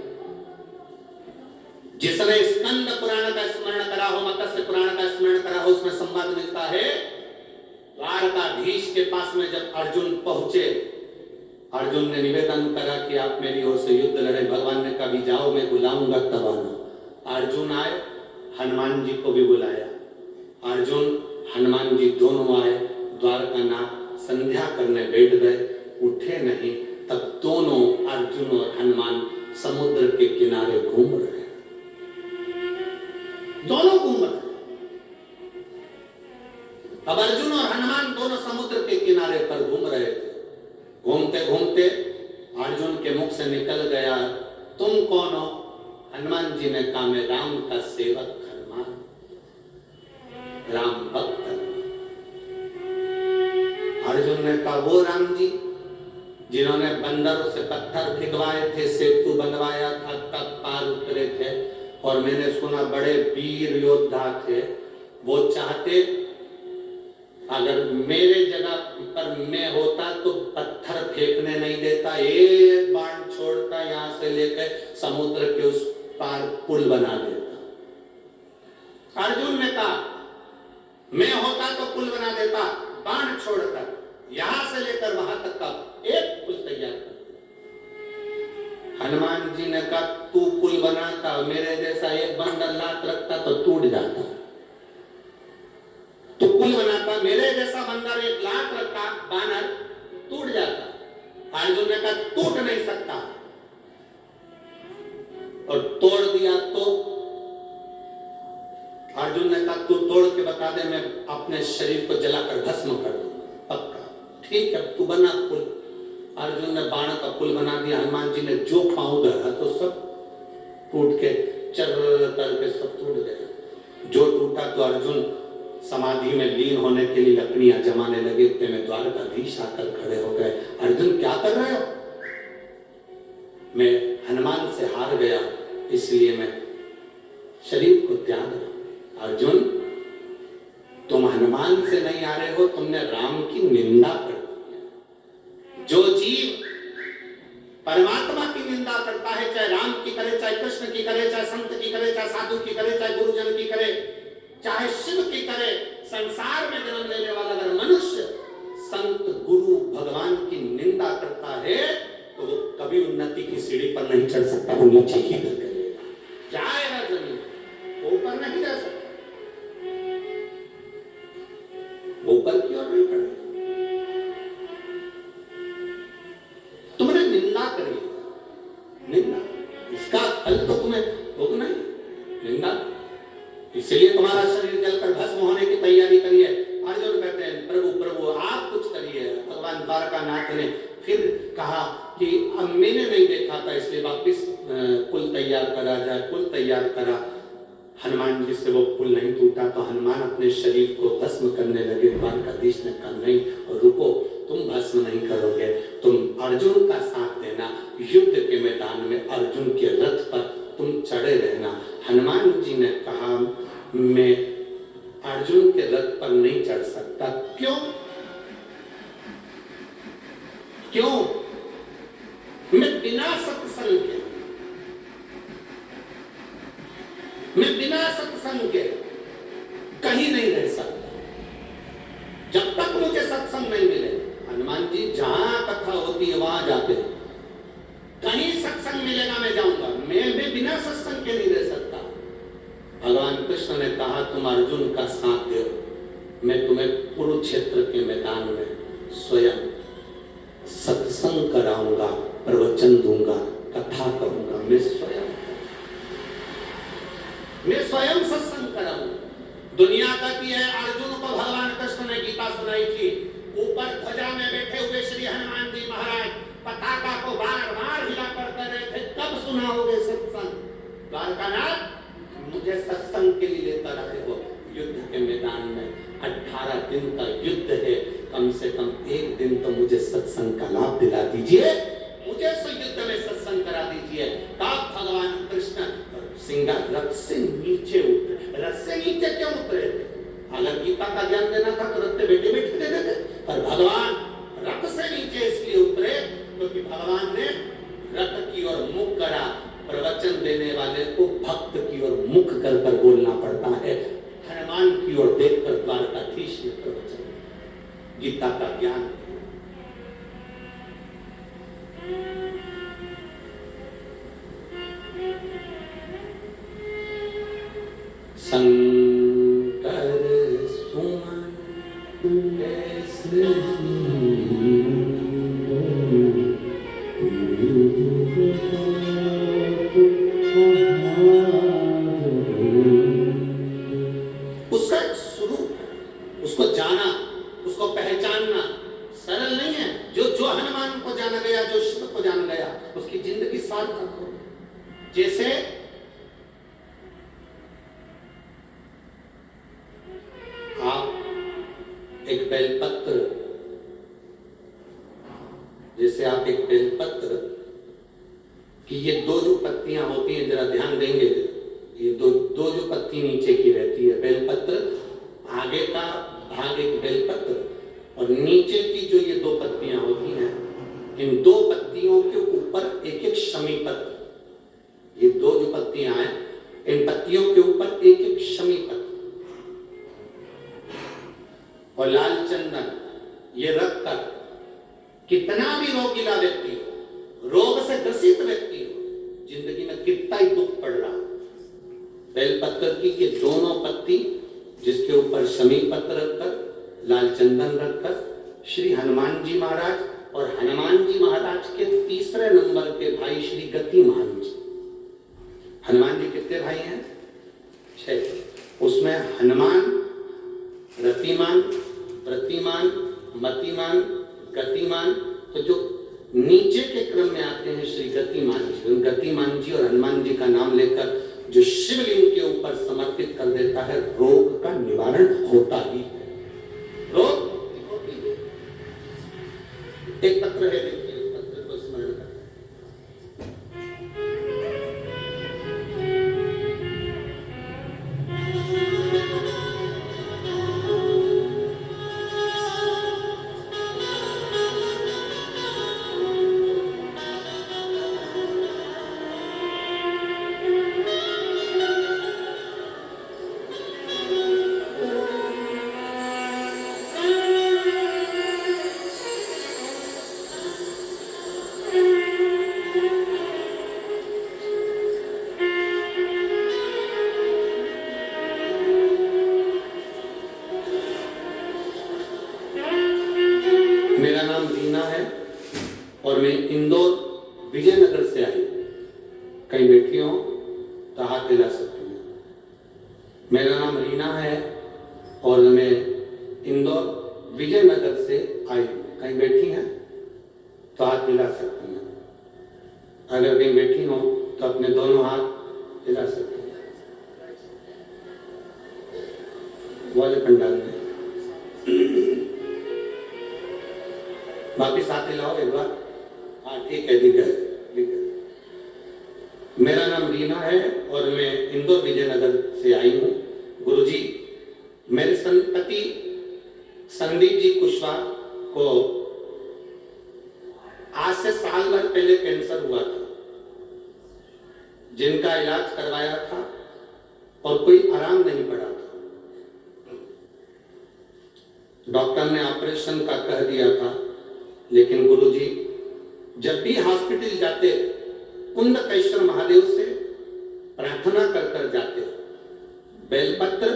Speaker 2: जिसने स्कंद पुराण का स्मरण करा हो, मत्स्य पुराण का स्मरण करा हो, उसमें संवाद मिलता है द्वारकाधीश के पास में जब अर्जुन पहुंचे, अर्जुन ने निवेदन करा कि आप मेरी ओर से युद्ध लड़े। भगवान ने कहा भी जाओ, मैं बुलाऊंगा तब आना। अर्जुन आए, हनुमान जी को भी बुलाया। अर्जुन हनुमान जी दोनों आए, द्वारकानाथ संध्या करने बैठ गए, उठे नहीं। तब दोनों अर्जुन और हनुमान समुद्र के किनारे घूम रहे, दोनों घूम रहे। अब अर्जुन और हनुमान दोनों समुद्र के किनारे पर घूम रहे थे। घूमते घूमते अर्जुन के मुख से निकल गया, तुम कौन हो? हनुमान जी ने कहा, मैं राम का सेवक हनुमान, राम भक्त। अर्जुन ने कहा, वो राम जी जिन्होंने बंदरों से पत्थर फिकवाए थे, सेतु बनवाया था, तब पार उतरे थे, और मैंने सुना बड़े वीर योद्धा थे। वो चाहते अगर मेरे जगह पर मैं होता तो पत्थर फेंकने नहीं देता, एक बाण छोड़ता, यहां से लेकर समुद्र के उस पार पुल बना देता। अर्जुन ने कहा, मैं होता तो पुल बना देता, बाण छोड़कर यहां से लेकर वहां तक का एक पुल तैयार कर। हनुमान जी ने कहा, तू पुल बनाता, मेरे जैसा एक बंदर लात रखता तो टूट जाता। तो पुल बनाता, मेरे जैसा बंदर एक लात रखता, बानर टूट जाता। अर्जुन ने कहा, टूट नहीं सकता, और तोड़ दिया तो? अर्जुन ने कहा, तू तोड़ के बता दे, मैं अपने शरीर को जलाकर भस्म कर दूंगा। पक्का, ठीक है, तू बना पुल। अर्जुन ने बाण का पुल बना दिया। हनुमान जी ने जो पांव धरा तो सब टूट के चर करके सब टूट गया। जो टूटा तो अर्जुन समाधि में लीन होने के लिए लकड़ियां जमाने लगे। इतने में द्वारकाधीश आकर खड़े हो गए। अर्जुन क्या कर रहे हो? मैं हनुमान से हार गया, इसलिए मैं शरीर को त्याग रहा। अर्जुन, तुम हनुमान से नहीं आ रहे हो, तुमने राम की निंदा कर दी। जो जीव परमात्मा की निंदा करता है, चाहे राम की करे, चाहे कृष्ण की करे, चाहे संत की करे, चाहे साधु की करे, चाहे गुरुजन की करे, चाहे शिव की करे, संसार में जन्म लेने वाला अगर मनुष्य संत गुरु भगवान की निंदा करता है तो वो कभी उन्नति की सीढ़ी पर नहीं चढ़ सकता, वो नीचे ही गिर गएगा, जाएगा जमीन, वो ऊपर नहीं जा सकता, वो ऊपर की ओर नहीं बढ़ेगा। तुमने निंदा करी, निंदा इसका फल तो तुम्हें भोगना ही, निंदा। इसलिए तुम्हारा शरीर जलकर भस्म होने की तैयारी करी है। अर्जुन कहते हैं प्रभु प्रभु आप कुछ करिए। भगवान द्वारकानाथ ने फिर कहा कि अब मैंने नहीं देखा था इसलिए वापिस पुल तैयार करा जाए, पुल तैयार करा। हनुमान जी से वो पुल नहीं टूटा तो हनुमान अपने शरीर को भस्म करने लगे। द्वारकाधीश ने कहा नहीं रुको, तुम भस्म नहीं करोगे, तुम अर्जुन का साथ देना, युद्ध के मैदान में अर्जुन के रथ पर तुम चढ़े रहना। हनुमान जी ने कहा मैं अर्जुन के रथ पर नहीं चढ़ सकता। क्यों? क्यों? मैं बिना सत्संग के, मैं बिना सत्संग के कहीं नहीं रह सकता। जब तक मुझे सत्संग नहीं मिले, हनुमान जी जहां कथा होती है वहां जाते हैं, कहीं सत्संग मिलेगा मैं जाऊंगा, मैं बिना सत्संग के नहीं रह सकता। भगवान कृष्ण ने कहा तुम अर्जुन का साथ दो, मैं तुम्हें कुरुक्षेत्र के मैदान में स्वयं सत्संग कराऊंगा, प्रवचन दूंगा, कथा कहूंगा, मैं स्वयं सत्संग कराऊंगा। दुनिया कहती है अर्जुन को भगवान कृष्ण ने गीता सुनाई थी, ऊपर ध्वजा में बैठे हुए श्री हनुमान जी महाराज पताका को बार बार हिला करते रहे थे, कब सुनाओगे सत्संग? द्वारकानाथ मुझे सत्संग के लिए लेकर आए हो। युद्ध के मैदान में 18 दिन का युद्ध है, कम से कम एक दिन तो मुझे सत्संग का लाभ दिला दीजिए, मुझे इस युद्ध में सत्संग करा दीजिए। तब भगवान कृष्ण सिंगार रथ से नीचे उतरे। रथ से नीचे क्यों उतरे थे? अगर गीता का ज्ञान देना था तो रथ पे बैठे बैठे दे देते, पर भगवान रथ से नीचे इसलिए उतरे क्योंकि भगवान ने रथ की ओर मुख करा। प्रवचन देने वाले को भक्त की ओर मुख कर कर बोलना पड़ता है। हनुमान की ओर देखकर द्वारकाधीश ने प्रवचन गीता का ज्ञान। शंकर सुमन उसका एक स्वरूप है, उसको जाना, उसको पहचानना सरल नहीं है। जो हनुमान को जाना गया, जो शिव को जाना गया, उसकी जिंदगी सार्थक हो। जैसे आप एक बेलपत्र, जैसे आप एक बेलपत्र कि ये दो जो पत्तियां होती हैं, जरा ध्यान देंगे, ये दो जो पत्ती नीचे की रहती है बेलपत्र, आगे का भाग एक बेलपत्र और नीचे की जो ये दो पत्तियां होती हैं, इन दो पत्तियों के ऊपर एक एक शमी पत्र। ये दो जो पत्तियां हैं, इन पत्तियों के ऊपर एक एक शमी पत्र और लाल चंदन ये रख कर कितना भी रोगीला व्यक्ति हो, रोग से ग्रसित व्यक्ति हो, जिंदगी में कितना ही दुख पड़ रहा, बेलपत्र की ये दोनों पत्ती जिसके ऊपर शमी पत्र रखकर, लाल चंदन रखकर श्री हनुमान जी महाराज और हनुमान जी महाराज के तीसरे नंबर के भाई श्री गतिमान जी। हनुमान जी कितने भाई हैं? 6। उसमें हनुमान, रतिमान, प्रतिमान, मतिमान, गतिमान, तो जो नीचे के क्रम में आते हैं श्री गतिमान जी। उन गतिमान जी और हनुमान जी का नाम लेकर जो शिवलिंग के ऊपर समर्पित कर देता है, रोग का निवारण होता ही है। रोग होती है। एक पत्र है, देखिए उस पत्र को स्मरण करें। और मैं इंदौर विजयनगर से आई। कहीं बैठी हो तो हाथ हिला सकती हैं। मेरा नाम रीना है और मैं इंदौर विजयनगर से आई हूँ। कहीं बैठी हैं तो हाथ हिला सकती हैं। अगर कहीं बैठी हो तो अपने दोनों हाथ हिला सकती हैं। वाले पंडाल में वापिस हाथ हिलाओ एक बार। हाँ ठीक है, ठीक है, ठीक है। मेरा नाम रीना है और मैं इंदौर विजयनगर से आई हूँ। गुरुजी, मेरे पति संदीप जी कुशवाहा को आज से साल भर पहले कैंसर हुआ था, जिनका इलाज करवाया था और कोई आराम नहीं पड़ा था। डॉक्टर ने ऑपरेशन का कह दिया था, लेकिन गुरुजी जब भी हॉस्पिटल जाते कुंदकेश्वर महादेव से प्रार्थना कर कर जाते। बेलपत्र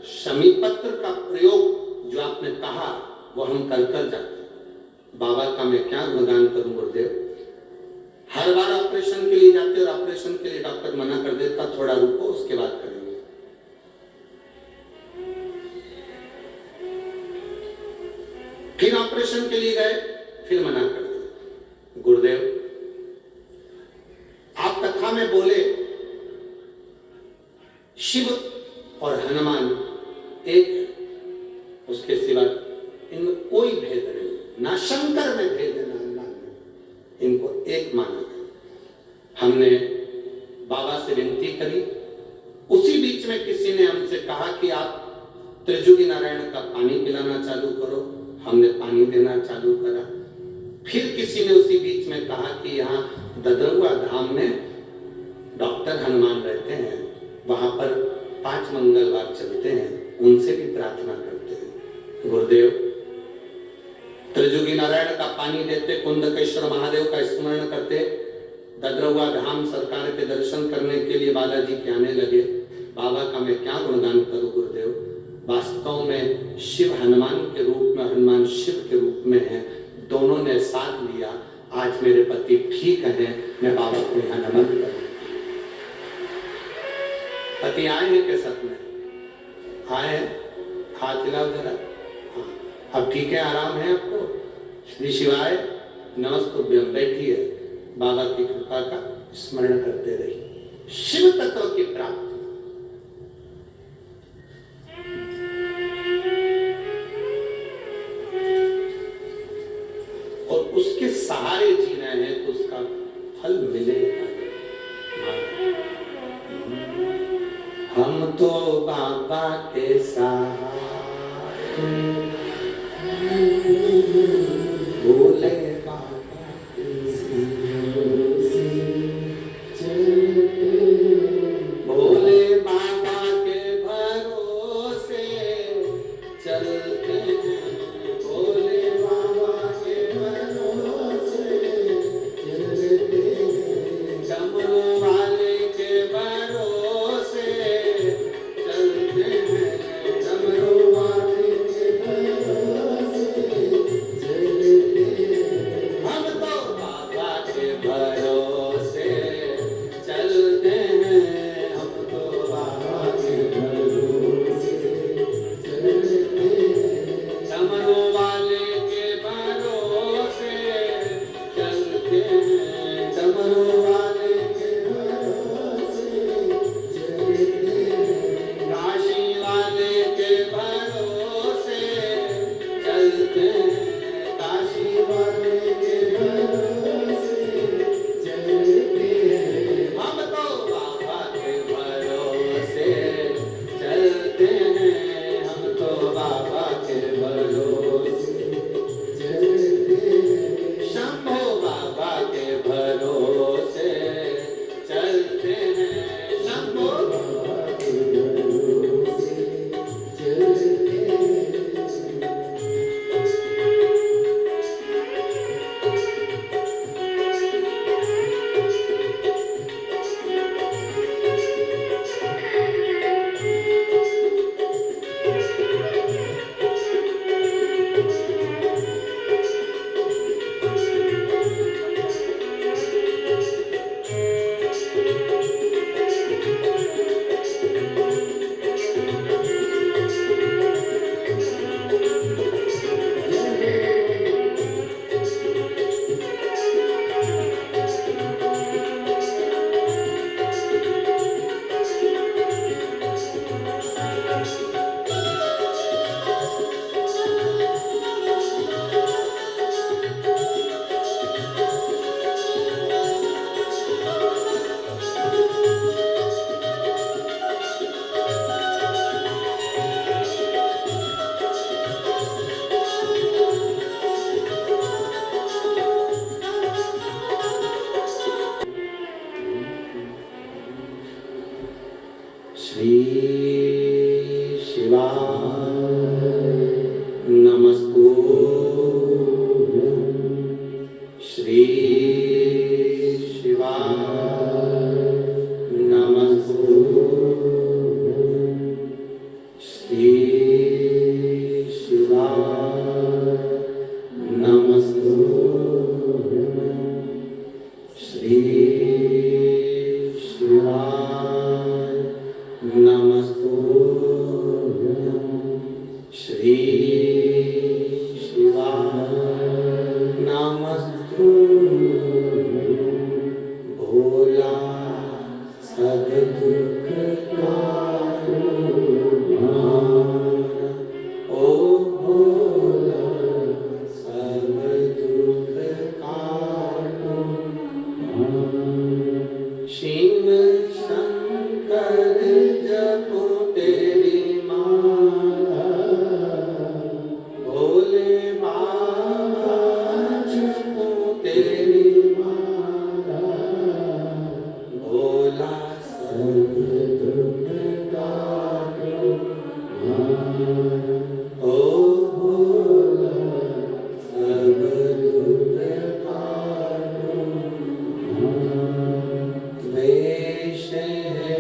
Speaker 2: शमी पत्र का प्रयोग जो आपने कहा वो हम कर कर जाते। बाबा का मैं क्या गुणगान करूं गुरुदेव। हर बार ऑपरेशन के लिए जाते और ऑपरेशन के लिए डॉक्टर मना कर देता, थोड़ा रुको उसके बाद करेंगे। फिर ऑपरेशन के लिए गए, फिर मना कर दिया। गुरुदेव आप कथा में बोले शिव और हनुमान एक है, उसके सिवा इनमें कोई भेद नहीं, ना शंकर में भेद है ना हनुमान में, इनको एक माना है। हमने बाबा से विनती करी, उसी बीच में किसी ने हमसे कहा कि आप त्रिजुगी नारायण का पानी पिलाना चालू करो। हमने पानी देना चालू करा। फिर किसी ने उसी बीच में कहा कि यहाँ ददरुआ धाम में डॉक्टर हनुमान रहते हैं, वहां पर 5 मंगलवार चलते हैं, उनसे भी प्रार्थना करते हैं। गुरुदेव त्रिजुगी नारायण का पानी देते, कुंदकेश्वर महादेव का स्मरण करते, ददरुआ धाम सरकार के दर्शन करने के लिए बालाजी के आने लगे। बाबा का मैं क्या गुणगान करूं गुरुदेव। वास्तव में शिव हनुमान के रूप में, हनुमान शिव के रूप में है। दोनों ने साथ लिया। आज मेरे पति ठीक हैं, मैं बाबा को यहाँ नमन करूं। पति आए हैं के साथ में आए हैं, हाथ हिलाओ जरा। हाँ, अब ठीक है, आराम है आपको। श्री शिवाय नमस्तुभ्यम। बैठिए, बाबा की कृपा का स्मरण करते रहिए। शिव तत्व की प्राप्ति। और उसके सहारे जी रहे हैं तो उसका फल मिलेगा। हम तो बाबा के सहारे, भोले बाबा के भरोसे, भोले बाबा के भरोसे चलते हैं। भोले बाबा के भरोसे चलते हैं। डमरू वाले के भरोसे चलते हैं। डमरू वाले के भरोसे चलते हैं। हम तो बाबा के भरोसे चलते हैं। श्री शिवाय नमस्तुभ्यं। श्री शिवाय नमस्तुभ्यं। श्री शिवाय नमस्तुभ्यं। श्री शिवाय नमस्तुभ्यं। श्री शिवाय नमस्तुभ्यं। भोला सब दुख तारो हार। ओ भोला सब दुख काटो हार। शिव शंकर जपो तेरी माला। भोले बाबा जपो तेरी माला। भोला सब दुख काटो हार। ओ भोला सब दुख काटो हार। वैश्य है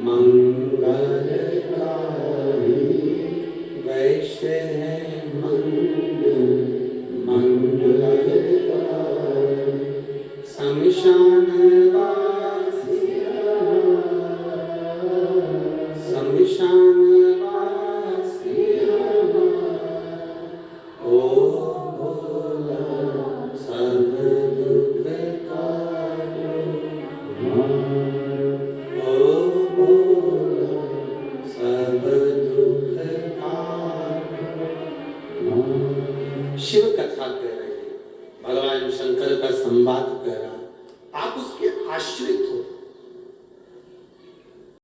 Speaker 2: मंगलकारी। वैश्य है मंगलकारी। शमशान वासी शमशान वासी ओ भोला सब दुख काटो हार। ओ भोला सब दुख काटो हार। शिव कथा कह रहे हैं, भगवान शंकर का संवाद कह रहा, आप उसके आश्रित हो।